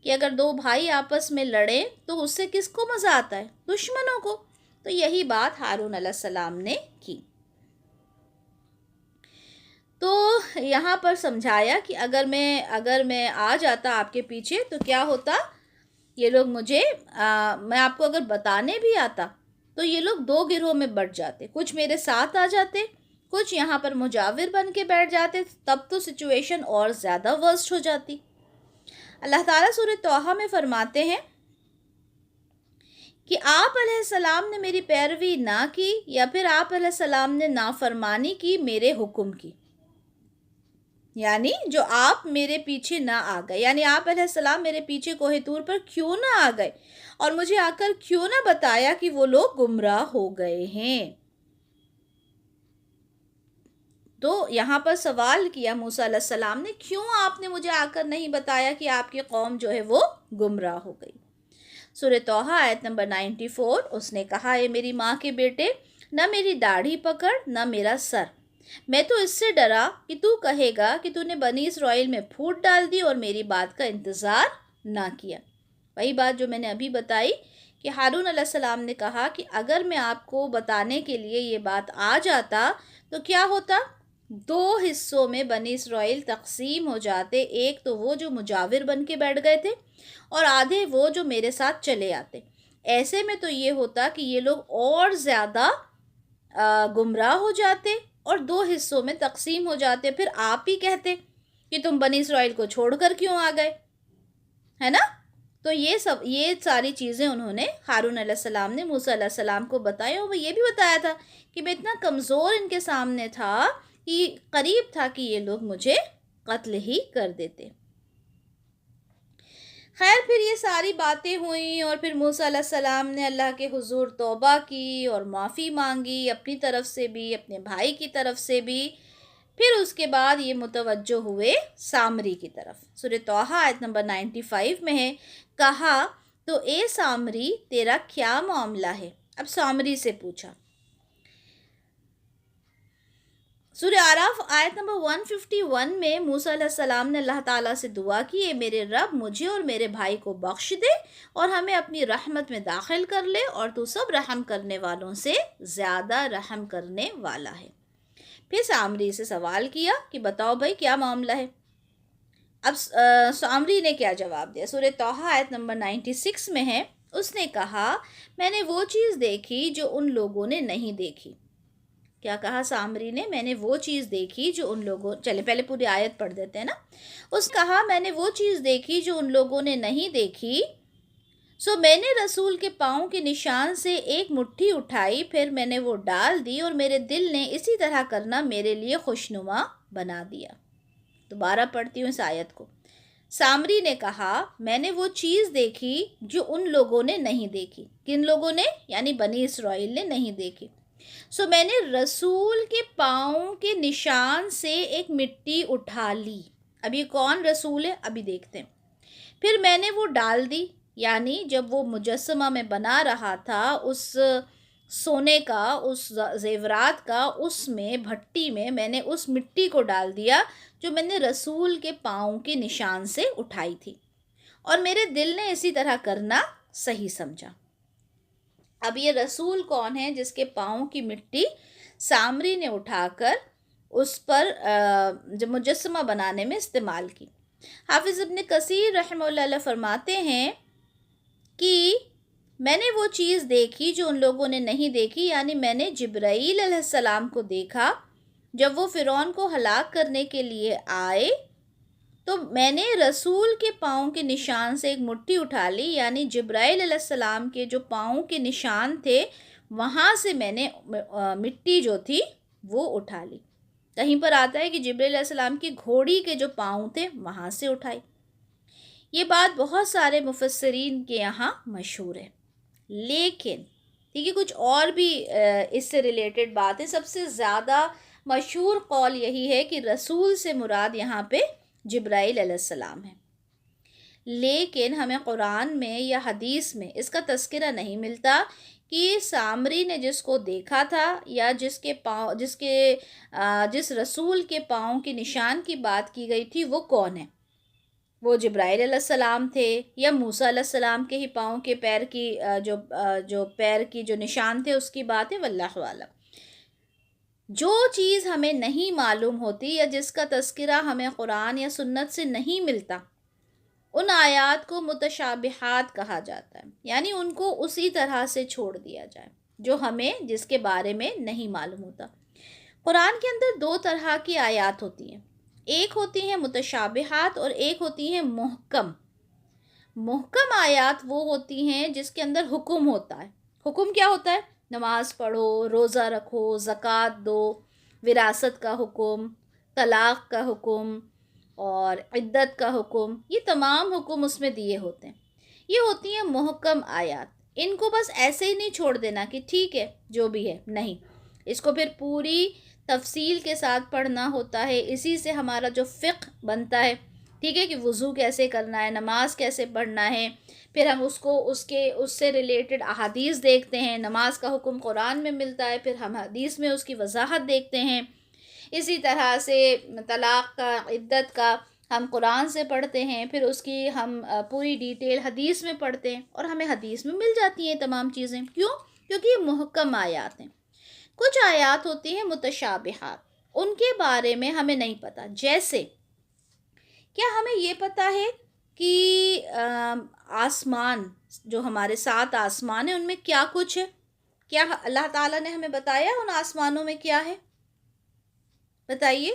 کہ اگر 2 بھائی آپس میں لڑیں تو اس سے کس کو مزہ آتا ہے؟ دشمنوں کو۔ تو یہی بات ہارون علیہ السلام نے کی۔ تو یہاں پر سمجھایا کہ اگر میں آ جاتا آپ کے پیچھے تو کیا ہوتا، یہ لوگ مجھے میں آپ کو اگر بتانے بھی آتا تو یہ لوگ 2 گروہ میں بٹ جاتے، کچھ میرے ساتھ آ جاتے کچھ یہاں پر مجاور بن کے بیٹھ جاتے تب تو سچویشن اور زیادہ ورسٹ ہو جاتی۔ اللہ تعالیٰ سورہ طٰہٰ میں فرماتے ہیں کہ آپ علیہ السلام نے میری پیروی نہ کی یا پھر آپ علیہ السلام نے نافرمانی کی میرے حکم کی، یعنی جو آپ میرے پیچھے نہ آ گئے، یعنی آپ علیہ السلام میرے پیچھے کوہ طور پر کیوں نہ آ گئے اور مجھے آ کر کیوں نہ بتایا کہ وہ لوگ گمراہ ہو گئے ہیں۔ تو یہاں پر سوال کیا موسیٰ علیہ السلام نے، کیوں آپ نے مجھے آ کر نہیں بتایا کہ آپ کی قوم جو ہے وہ گمراہ ہو گئی۔ سورہ طٰہٰ آیت نمبر 94، اس نے کہا، اے میری ماں کے بیٹے، نہ میری داڑھی پکڑ نہ میرا سر، میں تو اس سے ڈرا کہ تو کہے گا کہ تو نے بنی اسرائیل میں پھوٹ ڈال دی اور میری بات کا انتظار نہ کیا۔ وہی بات جو میں نے ابھی بتائی کہ ہارون علیہ السلام نے کہا کہ اگر میں آپ کو بتانے کے لیے یہ بات آ جاتا تو کیا ہوتا، 2 حصوں میں بنی اسرائیل تقسیم ہو جاتے، ایک تو وہ جو مجاور بن کے بیٹھ گئے تھے اور آدھے وہ جو میرے ساتھ چلے آتے۔ ایسے میں تو یہ ہوتا کہ یہ لوگ اور زیادہ گمراہ ہو جاتے اور 2 حصوں میں تقسیم ہو جاتے، پھر آپ ہی کہتے کہ تم بنی اسرائیل کو چھوڑ کر کیوں آ گئے، ہے نا؟ تو یہ ساری چیزیں انہوں نے، ہارون علیہ السلام نے موسیٰ علیہ السلام کو بتائی، اور وہ یہ بھی بتایا تھا کہ میں اتنا کمزور ان کے سامنے تھا کہ قریب تھا کہ یہ لوگ مجھے قتل ہی کر دیتے۔ خیر، پھر یہ ساری باتیں ہوئیں اور پھر موسیٰ علیہ السلام نے اللہ کے حضور توبہ کی اور معافی مانگی، اپنی طرف سے بھی اپنے بھائی کی طرف سے بھی۔ پھر اس کے بعد یہ متوجہ ہوئے سامری کی طرف۔ سورہ طٰہٰ آیت نمبر 95 میں ہے، کہا تو اے سامری تیرا کیا معاملہ ہے؟ اب سامری سے پوچھا۔ سورہ اعراف آیت نمبر 151 میں موسیٰ علیہ السلام نے اللہ تعالیٰ سے دعا کی، اے میرے رب مجھے اور میرے بھائی کو بخش دے اور ہمیں اپنی رحمت میں داخل کر لے، اور تو سب رحم کرنے والوں سے زیادہ رحم کرنے والا ہے۔ پھر سامری سے سوال کیا کہ بتاؤ بھائی کیا معاملہ ہے؟ اب سامری نے کیا جواب دیا؟ سورہ طٰہٰ آیت نمبر 96 میں ہے، اس نے کہا، میں نے وہ چیز دیکھی جو ان لوگوں نے نہیں دیکھی۔ کیا کہا سامری نے؟ میں نے وہ چیز دیکھی جو ان لوگوں، چلے پہلے پوری آیت پڑھ دیتے ہیں نا۔ اس کہا، میں نے وہ چیز دیکھی جو ان لوگوں نے نہیں دیکھی، سو میں نے رسول کے پاؤں کے نشان سے ایک مٹھی اٹھائی، پھر میں نے وہ ڈال دی اور میرے دل نے اسی طرح کرنا میرے لیے خوشنما بنا دیا۔ دوبارہ پڑھتی ہوں اس آیت کو۔ سامری نے کہا، میں نے وہ چیز دیکھی جو ان لوگوں نے نہیں دیکھی۔ کن لوگوں نے؟ یعنی بنی اسرائیل نے نہیں دیکھی۔ سو میں نے رسول کے پاؤں کے نشان سے ایک مٹی اٹھا لی۔ اب یہ کون رسول ہے؟ ابھی دیکھتے ہیں۔ پھر میں نے وہ ڈال دی، یعنی جب وہ مجسمہ میں بنا رہا تھا، اس سونے کا، اس زیورات کا، اس میں بھٹی میں میں نے اس مٹی کو ڈال دیا جو میں نے رسول کے پاؤں کے نشان سے اٹھائی تھی، اور میرے دل نے اسی طرح کرنا صحیح سمجھا۔ اب یہ رسول کون ہے جس کے پاؤں کی مٹی سامری نے اٹھا کر اس پر جو مجسمہ بنانے میں استعمال کی؟ حافظ ابن کثیر رحمہ اللہ علیہ فرماتے ہیں کہ میں نے وہ چیز دیکھی جو ان لوگوں نے نہیں دیکھی، یعنی میں نے جبرائیل علیہ السلام کو دیکھا جب وہ فرعون کو ہلاک کرنے کے لیے آئے، تو میں نے رسول کے پاؤں کے نشان سے ایک مٹھی اٹھا لی، یعنی جبرائیل علیہ السلام کے جو پاؤں کے نشان تھے وہاں سے میں نے مٹی جو تھی وہ اٹھا لی۔ کہیں پر آتا ہے کہ جبرائیل علیہ السلام کی گھوڑی کے جو پاؤں تھے وہاں سے اٹھائی۔ یہ بات بہت سارے مفسرین کے یہاں مشہور ہے، لیکن ٹھیک ہے، کچھ اور بھی اس سے ریلیٹڈ بات ہے۔ سب سے زیادہ مشہور قول یہی ہے کہ رسول سے مراد یہاں پہ جبرائیل علیہ السلام ہے، لیکن ہمیں قرآن میں یا حدیث میں اس کا تذکرہ نہیں ملتا کہ سامری نے جس کو دیکھا تھا یا جس رسول کے پاؤں کے نشان کی بات کی گئی تھی وہ کون ہے؟ وہ جبرائیل علیہ السلام تھے یا موسیٰ علیہ السلام کے ہی پاؤں کے پیر کی جو پیر کی جو نشان تھے اس کی بات ہے، واللہ اعلم۔ جو چیز ہمیں نہیں معلوم ہوتی یا جس کا تذکرہ ہمیں قرآن یا سنت سے نہیں ملتا، ان آیات کو متشابہات کہا جاتا ہے، یعنی ان کو اسی طرح سے چھوڑ دیا جائے جو ہمیں، جس کے بارے میں نہیں معلوم ہوتا۔ قرآن کے اندر دو طرح کی آیات ہوتی ہیں، ایک ہوتی ہیں متشابہات اور ایک ہوتی ہیں محکم۔ محکم آیات وہ ہوتی ہیں جس کے اندر حکم ہوتا ہے۔ حکم کیا ہوتا ہے؟ نماز پڑھو، روزہ رکھو، زکوٰۃ دو، وراثت کا حکم، طلاق کا حکم اور عدت کا حکم، یہ تمام حکم اس میں دیے ہوتے ہیں۔ یہ ہوتی ہیں محکم آیات۔ ان کو بس ایسے ہی نہیں چھوڑ دینا کہ ٹھیک ہے جو بھی ہے، نہیں، اس کو پھر پوری تفصیل کے ساتھ پڑھنا ہوتا ہے۔ اسی سے ہمارا جو فقہ بنتا ہے، ٹھیک ہے، کہ وضو کیسے کرنا ہے، نماز کیسے پڑھنا ہے، پھر ہم اس سے ریلیٹڈ احادیث دیکھتے ہیں۔ نماز کا حکم قرآن میں ملتا ہے، پھر ہم حدیث میں اس کی وضاحت دیکھتے ہیں۔ اسی طرح سے طلاق کا، عدت کا ہم قرآن سے پڑھتے ہیں، پھر اس کی ہم پوری ڈیٹیل حدیث میں پڑھتے ہیں، اور ہمیں حدیث میں مل جاتی ہیں تمام چیزیں۔ کیوں؟ کیونکہ یہ محکم آیات ہیں۔ کچھ آیات ہوتی ہیں متشابہات، ان کے بارے میں ہمیں نہیں پتہ۔ جیسے کیا ہمیں یہ پتہ ہے کہ آسمان، جو ہمارے 7 آسمان ہیں، ان میں کیا کچھ ہے؟ کیا اللہ تعالیٰ نے ہمیں بتایا ان آسمانوں میں کیا ہے؟ بتائیے۔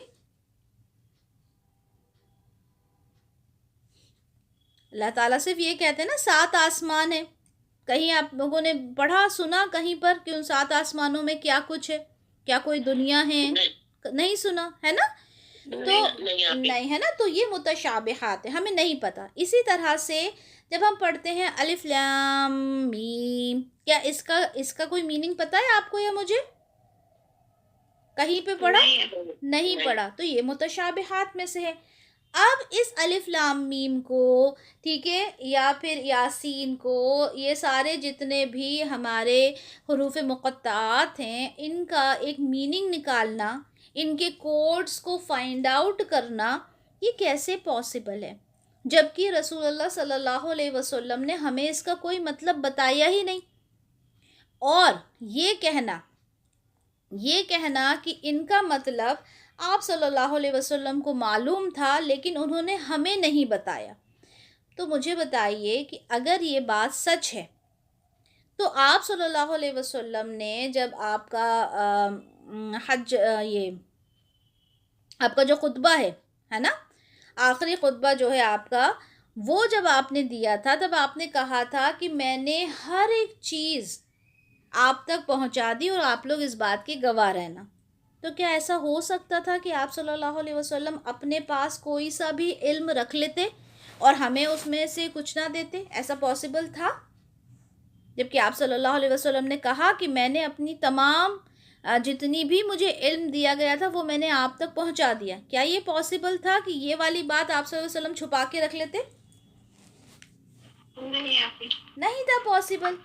اللہ تعالیٰ صرف یہ کہتے ہیں نا 7 آسمان ہیں۔ کہیں آپ لوگوں نے پڑھا سنا کہیں پر کہ ان 7 آسمانوں میں کیا کچھ ہے؟ کیا کوئی دنیا ہے؟ نہیں سنا ہے نا؟ تو نہیں ہے نا، تو یہ متشابہات ہیں، ہمیں نہیں پتہ۔ اسی طرح سے جب ہم پڑھتے ہیں الف لام میم، کیا اس کا کوئی میننگ پتہ ہے آپ کو یا مجھے؟ کہیں پہ پڑھا؟ نہیں پڑھا، تو یہ متشابہات میں سے ہے۔ اب اس الف لام میم کو، ٹھیک ہے، یا پھر یاسین کو، یہ سارے جتنے بھی ہمارے حروف مقطعات ہیں، ان کا ایک میننگ نکالنا، ان کے کوڈز کو فائنڈ آؤٹ کرنا، یہ کیسے پاسبل ہے؟ جبکہ رسول اللہ صلی اللہ علیہ وسلم نے ہمیں اس کا کوئی مطلب بتایا ہی نہیں۔ اور یہ کہنا کہ ان کا مطلب آپ صلی اللہ علیہ وسلم کو معلوم تھا لیکن انہوں نے ہمیں نہیں بتایا۔ تو مجھے بتائیے کہ اگر یہ بات سچ ہے تو آپ صلی اللہ علیہ وسلم نے جب آپ کا حج، یہ آپ کا جو خطبہ ہے نا، آخری خطبہ جو ہے آپ کا، وہ جب آپ نے دیا تھا تب آپ نے کہا تھا کہ میں نے ہر ایک چیز آپ تک پہنچا دی اور آپ لوگ اس بات کی گواہ رہنا۔ تو کیا ایسا ہو سکتا تھا کہ آپ صلی اللہ علیہ وسلم اپنے پاس کوئی سا بھی علم رکھ لیتے اور ہمیں اس میں سے کچھ نہ دیتے؟ ایسا پاسبل تھا؟ جبکہ آپ صلی اللہ علیہ وسلم نے کہا کہ میں نے اپنی تمام جتنی بھی مجھے علم دیا گیا تھا وہ میں نے آپ تک پہنچا دیا۔ کیا یہ پاسبل تھا کہ یہ والی بات آپ صلی اللہ علیہ وسلم چھپا کے رکھ لیتے؟ نہیں تھا پاسبل۔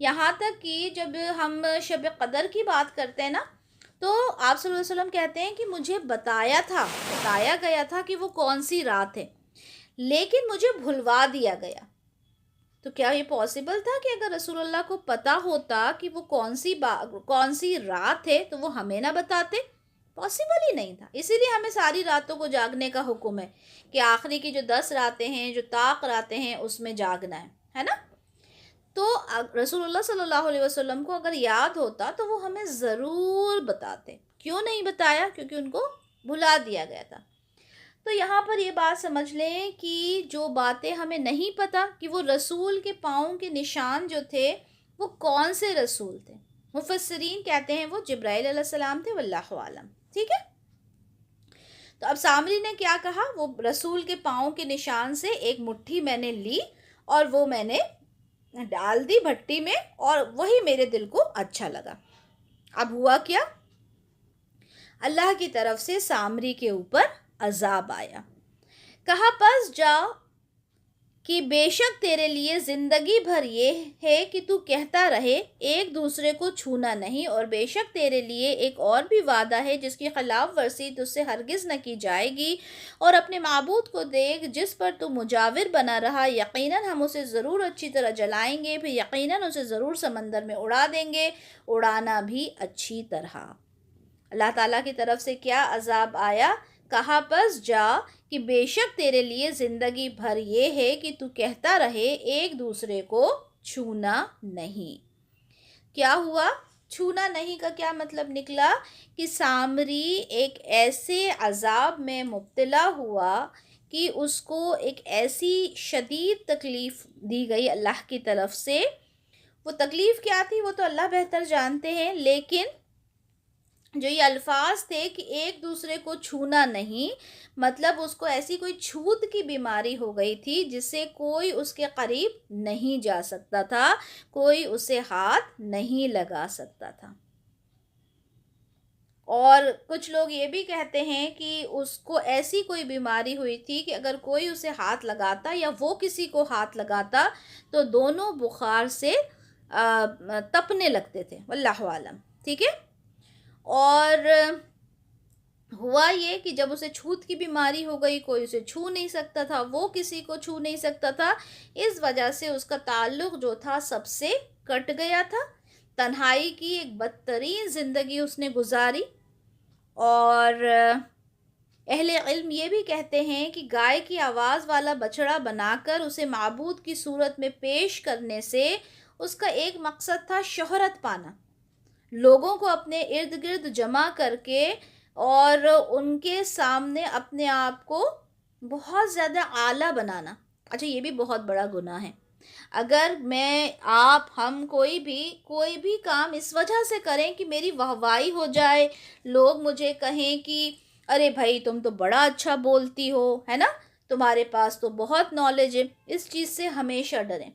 یہاں تک کہ جب ہم شب قدر کی بات کرتے ہیں نا، تو آپ صلی اللہ علیہ وسلم کہتے ہیں کہ مجھے بتایا گیا تھا کہ وہ کون سی رات ہے، لیکن مجھے بھلوا دیا گیا۔ تو کیا یہ پاسبل تھا کہ اگر رسول اللہ کو پتہ ہوتا کہ وہ کون سی رات ہے تو وہ ہمیں نہ بتاتے؟ پاسبل ہی نہیں تھا۔ اسی لیے ہمیں ساری راتوں کو جاگنے کا حکم ہے کہ آخری کی جو 10 راتیں ہیں، جو طاق راتیں ہیں، اس میں جاگنا ہے نا؟ تو رسول اللہ صلی اللہ علیہ وسلم کو اگر یاد ہوتا تو وہ ہمیں ضرور بتاتے۔ کیوں نہیں بتایا؟ کیونکہ ان کو بھلا دیا گیا تھا۔ تو یہاں پر یہ بات سمجھ لیں کہ جو باتیں ہمیں نہیں پتہ کہ وہ رسول کے پاؤں کے نشان جو تھے وہ کون سے رسول تھے، مفسرین کہتے ہیں وہ جبرائیل علیہ السلام تھے، واللہ عالم، ٹھیک ہے؟ تو اب سامری نے کیا کہا؟ وہ رسول کے پاؤں کے نشان سے ایک مٹھی میں نے لی اور وہ میں نے ڈال دی بھٹی میں، اور وہی میرے دل کو اچھا لگا۔ اب ہوا کیا؟ اللہ کی طرف سے سامری کے اوپر عذاب آیا۔ کہا پس جا کہ بے شک تیرے لیے زندگی بھر یہ ہے کہ تو کہتا رہے ایک دوسرے کو چھونا نہیں، اور بے شک تیرے لیے ایک اور بھی وعدہ ہے جس کی خلاف ورزی تجھ سے ہرگز نہ کی جائے گی، اور اپنے معبود کو دیکھ جس پر تو مجاور بنا رہا، یقیناً ہم اسے ضرور اچھی طرح جلائیں گے، پھر یقیناً اسے ضرور سمندر میں اڑا دیں گے، اڑانا بھی اچھی طرح۔ اللہ تعالیٰ کی طرف سے کیا عذاب آیا؟ کہا پس جا کہ بے شک تیرے لیے زندگی بھر یہ ہے کہ تو کہتا رہے ایک دوسرے کو چھونا نہیں۔ کیا ہوا؟ چھونا نہیں کا کیا مطلب نکلا کہ سامری ایک ایسے عذاب میں مبتلا ہوا کہ اس کو ایک ایسی شدید تکلیف دی گئی اللہ کی طرف سے. وہ تکلیف کیا تھی وہ تو اللہ بہتر جانتے ہیں، لیکن جو یہ الفاظ تھے کہ ایک دوسرے کو چھونا نہیں، مطلب اس کو ایسی کوئی چھوت کی بیماری ہو گئی تھی جس سے کوئی اس کے قریب نہیں جا سکتا تھا، کوئی اسے ہاتھ نہیں لگا سکتا تھا. اور کچھ لوگ یہ بھی کہتے ہیں کہ اس کو ایسی کوئی بیماری ہوئی تھی کہ اگر کوئی اسے ہاتھ لگاتا یا وہ کسی کو ہاتھ لگاتا تو دونوں بخار سے تپنے لگتے تھے، واللہ عالم. ٹھیک ہے. اور ہوا یہ کہ جب اسے چھوت کی بیماری ہو گئی، کوئی اسے چھو نہیں سکتا تھا، وہ کسی کو چھو نہیں سکتا تھا، اس وجہ سے اس کا تعلق جو تھا سب سے کٹ گیا تھا. تنہائی کی ایک بدترین زندگی اس نے گزاری. اور اہل علم یہ بھی کہتے ہیں کہ گائے کی آواز والا بچڑا بنا کر اسے معبود کی صورت میں پیش کرنے سے اس کا ایک مقصد تھا شہرت پانا، لوگوں کو اپنے ارد گرد جمع کر کے اور ان کے سامنے اپنے آپ کو بہت زیادہ اعلیٰ بنانا. اچھا یہ بھی بہت بڑا گناہ ہے. اگر میں آپ ہم کوئی بھی کام اس وجہ سے کریں کہ میری واہوائی ہو جائے، لوگ مجھے کہیں کہ ارے بھائی تم تو بڑا اچھا بولتی ہو، ہے نا، تمہارے پاس تو بہت نالج ہے، اس چیز سے ہمیشہ ڈریں.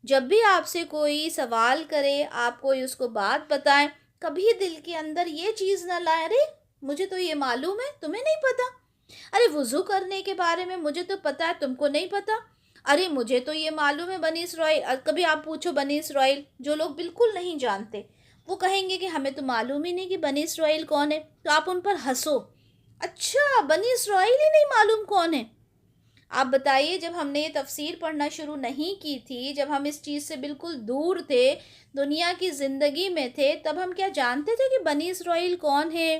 جب بھی آپ سے کوئی سوال کرے، آپ کوئی اس کو بات بتائیں، کبھی دل کے اندر یہ چیز نہ لائیں ارے مجھے تو یہ معلوم ہے تمہیں نہیں پتا، ارے وضو کرنے کے بارے میں مجھے تو پتا ہے تم کو نہیں پتا، ارے مجھے تو یہ معلوم ہے بنی اسرائیل. کبھی آپ پوچھو بنی اسرائیل، جو لوگ بالکل نہیں جانتے وہ کہیں گے کہ ہمیں تو معلوم ہی نہیں کہ بنی اسرائیل کون ہے. تو آپ ان پر ہنسو، اچھا بنی اسرائیل ہی نہیں معلوم کون ہے. آپ بتائیے جب ہم نے یہ تفسیر پڑھنا شروع نہیں کی تھی، جب ہم اس چیز سے بالکل دور تھے، دنیا کی زندگی میں تھے، تب ہم کیا جانتے تھے کہ بنی اسرائیل کون ہے،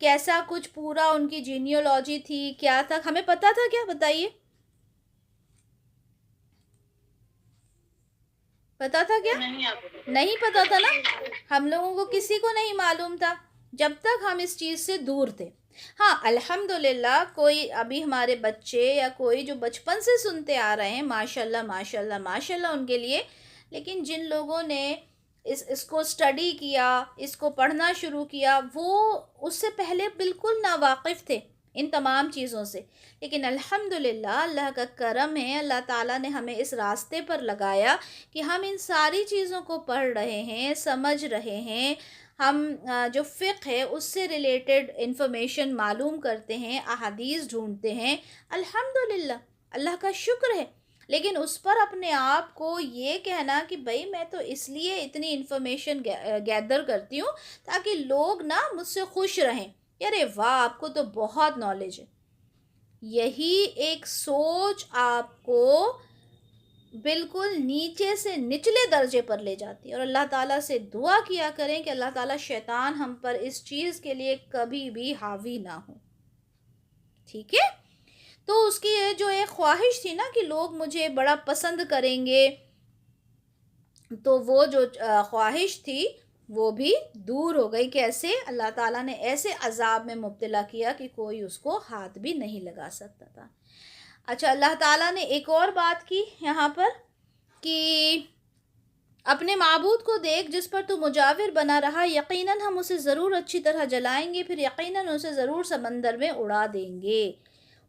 کیسا کچھ پورا ان کی جینیولوجی تھی، کیا تھا، ہمیں پتا تھا کیا؟ بتائیے، پتا تھا کیا؟ نہیں پتا تھا نا. ہم لوگوں کو کسی کو نہیں معلوم تھا جب تک ہم اس چیز سے دور تھے. ہاں الحمدللہ کوئی ابھی ہمارے بچے یا کوئی جو بچپن سے سنتے آ رہے ہیں، ماشاءاللہ ماشاءاللہ ماشاءاللہ ان کے لیے، لیکن جن لوگوں نے اس کو اسٹڈی کیا، اس کو پڑھنا شروع کیا، وہ اس سے پہلے بالکل ناواقف تھے ان تمام چیزوں سے. لیکن الحمدللہ اللہ کا کرم ہے، اللہ تعالیٰ نے ہمیں اس راستے پر لگایا کہ ہم ان ساری چیزوں کو پڑھ رہے ہیں، سمجھ رہے ہیں. ہم جو فقہ ہے اس سے ریلیٹڈ انفارمیشن معلوم کرتے ہیں، احادیث ڈھونڈتے ہیں. الحمدللہ اللہ کا شکر ہے. لیکن اس پر اپنے آپ کو یہ کہنا کہ بھئی میں تو اس لیے اتنی انفارمیشن گیدر کرتی ہوں تاکہ لوگ نا مجھ سے خوش رہیں، ارے واہ آپ کو تو بہت نالج ہے، یہی ایک سوچ آپ کو بالکل نیچے سے نچلے درجے پر لے جاتی ہے. اور اللہ تعالیٰ سے دعا کیا کریں کہ اللہ تعالیٰ شیطان ہم پر اس چیز کے لیے کبھی بھی حاوی نہ ہو. ٹھیک ہے. تو اس کی جو ایک خواہش تھی نا کہ لوگ مجھے بڑا پسند کریں گے، تو وہ جو خواہش تھی وہ بھی دور ہو گئی. کیسے؟ اللہ تعالیٰ نے ایسے عذاب میں مبتلا کیا کہ کوئی اس کو ہاتھ بھی نہیں لگا سکتا تھا. اچھا اللہ تعالیٰ نے ایک اور بات کی یہاں پر کہ اپنے معبود کو دیکھ جس پر تو مجاور بنا رہا، یقیناً ہم اسے ضرور اچھی طرح جلائیں گے، پھر یقیناً اسے ضرور سمندر میں اڑا دیں گے.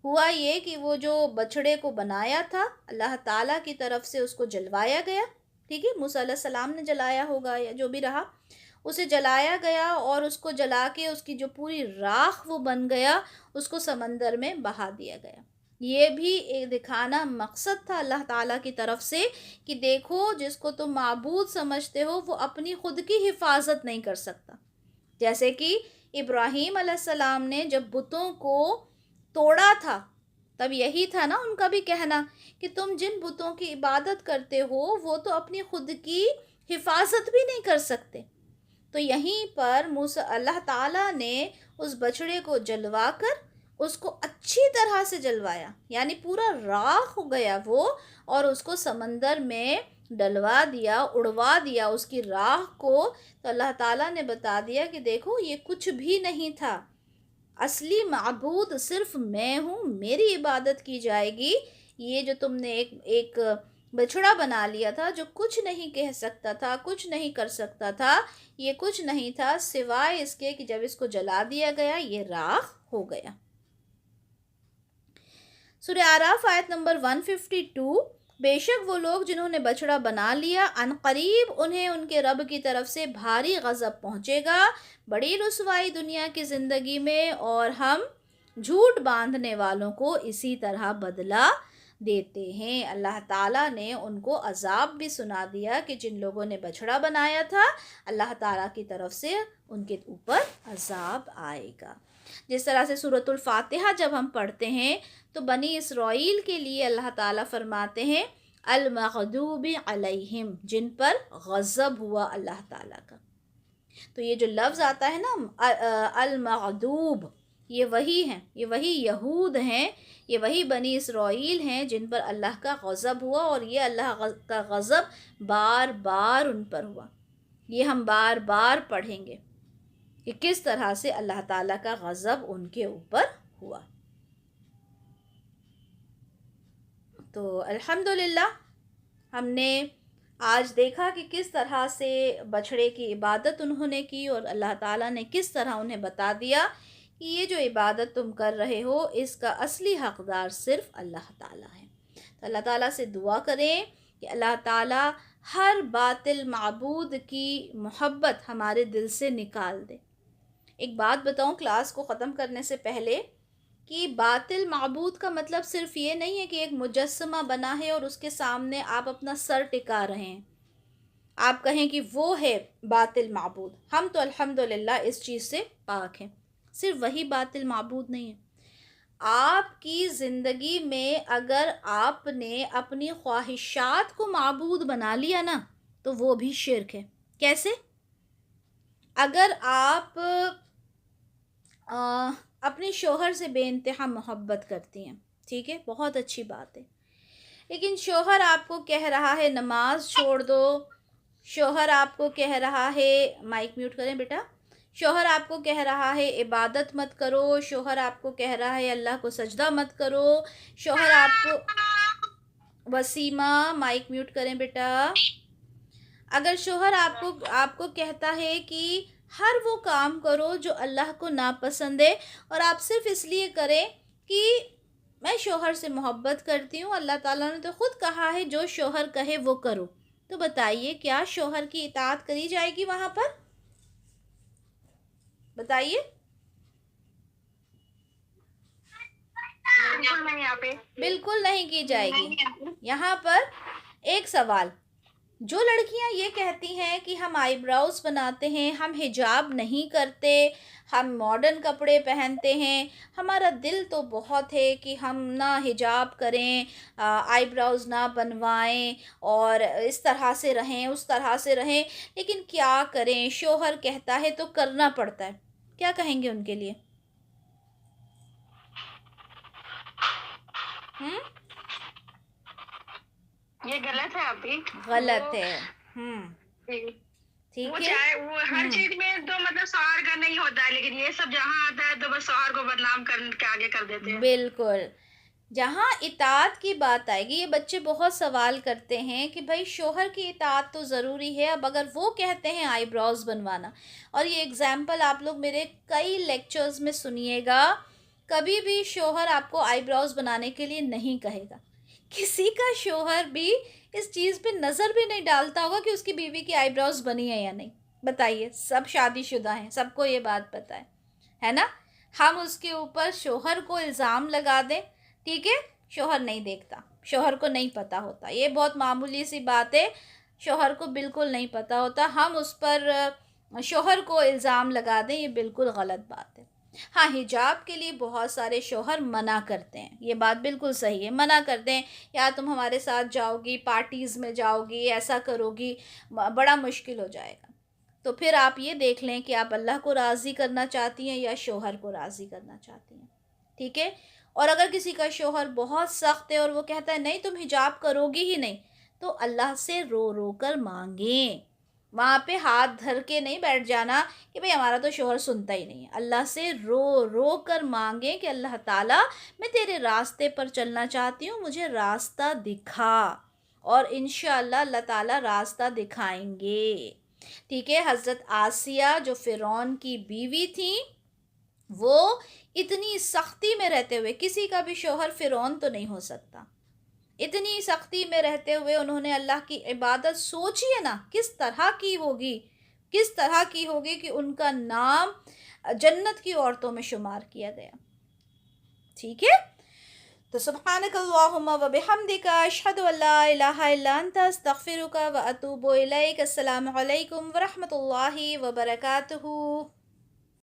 ہوا یہ کہ وہ جو بچڑے کو بنایا تھا اللہ تعالیٰ کی طرف سے اس کو جلوایا گیا. ٹھیک ہے، موسیٰ علیہ السلام نے جلایا ہوگا یا جو بھی رہا، اسے جلایا گیا اور اس کو جلا کے اس کی جو پوری راکھ وہ بن گیا، اس کو سمندر میں بہا دیا گیا. یہ بھی ایک دکھانا مقصد تھا اللہ تعالیٰ کی طرف سے کہ دیکھو جس کو تم معبود سمجھتے ہو وہ اپنی خود کی حفاظت نہیں کر سکتا. جیسے کہ ابراہیم علیہ السلام نے جب بتوں کو توڑا تھا تب یہی تھا نا ان کا بھی کہنا کہ تم جن بتوں کی عبادت کرتے ہو وہ تو اپنی خود کی حفاظت بھی نہیں کر سکتے. تو یہیں پر اللہ تعالیٰ نے اس بچڑے کو جلوا کر اس کو اچھی طرح سے جلوایا، یعنی پورا راکھ ہو گیا وہ، اور اس کو سمندر میں ڈلوا دیا، اڑوا دیا اس کی راہ کو، تو اللہ تعالیٰ نے بتا دیا کہ دیکھو یہ کچھ بھی نہیں تھا، اصلی معبود صرف میں ہوں، میری عبادت کی جائے گی۔ یہ جو تم نے ایک بچڑا بنا لیا تھا جو کچھ نہیں کہہ سکتا تھا، کچھ نہیں کر سکتا تھا، یہ کچھ نہیں تھا سوائے اس کے کہ جب اس کو جلا دیا گیا یہ راکھ ہو گیا۔ سورہ اعراف آیت نمبر 152، بے شک وہ لوگ جنہوں نے بچڑا بنا لیا ان قریب انہیں ان کے رب کی طرف سے بھاری غضب پہنچے گا، بڑی رسوائی دنیا کی زندگی میں، اور ہم جھوٹ باندھنے والوں کو اسی طرح بدلہ دیتے ہیں۔ اللہ تعالیٰ نے ان کو عذاب بھی سنا دیا کہ جن لوگوں نے بچڑا بنایا تھا اللہ تعالیٰ کی طرف سے ان کے اوپر عذاب آئے گا۔ جس طرح سے سورۃ الفاتحہ جب ہم پڑھتے ہیں تو بنی اسرائیل کے لیے اللہ تعالیٰ فرماتے ہیں المغضوب علیہم، جن پر غضب ہوا اللہ تعالیٰ کا۔ تو یہ جو لفظ آتا ہے نا المغضوب، یہ وہی ہیں، یہ وہی یہود ہیں، یہ وہی بنی اسرائیل ہیں جن پر اللہ کا غضب ہوا، اور یہ اللہ کا غضب بار بار ان پر ہوا۔ یہ ہم بار بار پڑھیں گے کہ کس طرح سے اللہ تعالیٰ کا غضب ان کے اوپر ہوا۔ تو الحمدللہ ہم نے آج دیکھا کہ کس طرح سے بچھڑے کی عبادت انہوں نے کی، اور اللہ تعالیٰ نے کس طرح انہیں بتا دیا کہ یہ جو عبادت تم کر رہے ہو اس کا اصلی حقدار صرف اللہ تعالیٰ ہے۔ تو اللہ تعالیٰ سے دعا کریں کہ اللہ تعالیٰ ہر باطل معبود کی محبت ہمارے دل سے نکال دے۔ ایک بات بتاؤں کلاس کو ختم کرنے سے پہلے، کہ باطل معبود کا مطلب صرف یہ نہیں ہے کہ ایک مجسمہ بنا ہے اور اس کے سامنے آپ اپنا سر ٹکا رہے ہیں، آپ کہیں کہ وہ ہے باطل معبود۔ ہم تو الحمدللہ اس چیز سے پاک ہیں۔ صرف وہی باطل معبود نہیں ہے، آپ کی زندگی میں اگر آپ نے اپنی خواہشات کو معبود بنا لیا نا تو وہ بھی شرک ہے۔ کیسے؟ اگر آپ اپنے شوہر سے بے انتہا محبت کرتی ہیں، ٹھیک ہے، بہت اچھی بات ہے، لیکن شوہر آپ کو کہہ رہا ہے نماز چھوڑ دو، شوہر آپ کو کہہ رہا ہے، مائک میوٹ کریں بیٹا، شوہر آپ کو کہہ رہا ہے عبادت مت کرو، شوہر آپ کو کہہ رہا ہے اللہ کو سجدہ مت کرو، شوہر آپ کو، وسیمہ مائک میوٹ کریں بیٹا، اگر شوہر آپ کو کہتا ہے کہ ہر وہ کام کرو جو اللہ کو ناپسند ہے، اور آپ صرف اس لیے کریں کہ میں شوہر سے محبت کرتی ہوں، اللہ تعالیٰ نے تو خود کہا ہے جو شوہر کہے وہ کرو، تو بتائیے کیا شوہر کی اطاعت کری جائے گی وہاں پر؟ بتائیے۔ بالکل نہیں کی جائے گی۔ یہاں پر ایک سوال، جو لڑکیاں یہ کہتی ہیں کہ ہم آئی براؤز بناتے ہیں، ہم حجاب نہیں کرتے، ہم ماڈرن کپڑے پہنتے ہیں، ہمارا دل تو بہت ہے کہ ہم نہ حجاب کریں، آئی براؤز نہ بنوائیں، اور اس طرح سے رہیں اس طرح سے رہیں، لیکن کیا کریں، شوہر کہتا ہے تو کرنا پڑتا ہے، کیا کہیں گے ان کے لیے؟ یہ غلط ہے ابھی، غلط ہے، ٹھیک ہے، چاہے وہ ہر چیز میں تو مطلب شوہر کا نہیں ہوتا ہے، لیکن یہ سب جہاں آتا ہے تو بس شوہر کو بدنام کر کے آگے کر دیتے ہیں۔ بالکل، جہاں اطاعت کی بات آئے گی، یہ بچے بہت سوال کرتے ہیں کہ بھائی شوہر کی اطاعت تو ضروری ہے، اب اگر وہ کہتے ہیں آئی براؤز بنوانا، اور یہ اگزامپل آپ لوگ میرے کئی لیکچرز میں سنیے گا، کبھی بھی شوہر آپ کو آئی براؤز بنانے کے لیے نہیں کہے گا، کسی کا شوہر بھی اس چیز پہ نظر بھی نہیں ڈالتا ہوگا کہ اس کی بیوی کی آئی براؤز بنی ہے یا نہیں۔ بتائیے، سب شادی شدہ ہیں، سب کو یہ بات پتہ ہے نا؟ ہم اس کے اوپر شوہر کو الزام لگا دیں، ٹھیک ہے، شوہر نہیں دیکھتا، شوہر کو نہیں پتہ ہوتا، یہ بہت معمولی سی بات ہے، شوہر کو بالکل نہیں پتہ ہوتا، ہم اس پر شوہر کو الزام لگا دیں، یہ بالکل غلط بات ہے۔ ہاں، حجاب کے لیے بہت سارے شوہر منع کرتے ہیں، یہ بات بالکل صحیح ہے، منع کرتے ہیں، یا تم ہمارے ساتھ جاؤ گی، پارٹیز میں جاؤ گی، ایسا کرو گی، بڑا مشکل ہو جائے گا۔ تو پھر آپ یہ دیکھ لیں کہ آپ اللہ کو راضی کرنا چاہتی ہیں یا شوہر کو راضی کرنا چاہتی ہیں، ٹھیک ہے؟ اور اگر کسی کا شوہر بہت سخت ہے اور وہ کہتا ہے نہیں تم حجاب کرو گی ہی نہیں، تو اللہ سے رو رو کر مانگیں. وہاں پہ ہاتھ دھر کے نہیں بیٹھ جانا کہ بھئی ہمارا تو شوہر سنتا ہی نہیں ہے. اللہ سے رو رو کر مانگیں کہ اللہ تعالیٰ میں تیرے راستے پر چلنا چاہتی ہوں، مجھے راستہ دکھا. اور انشاءاللہ اللہ تعالیٰ راستہ دکھائیں گے. ٹھیک ہے. حضرت آسیہ جو فرعون کی بیوی تھیں، وہ اتنی سختی میں رہتے ہوئے، کسی کا بھی شوہر فرعون تو نہیں ہو سکتا، اتنی سختی میں رہتے ہوئے انہوں نے اللہ کی عبادت، سوچیے نا کس طرح کی ہوگی، کس طرح کی ہوگی کہ ان کا نام جنت کی عورتوں میں شمار کیا گیا. ٹھیک ہے. تو سبحانک اللہم و بحمدک اشہد ان لا الہ الا انت استغفرک و اتوب الیک. السلام علیکم ورحمۃ اللہ وبرکاتہ.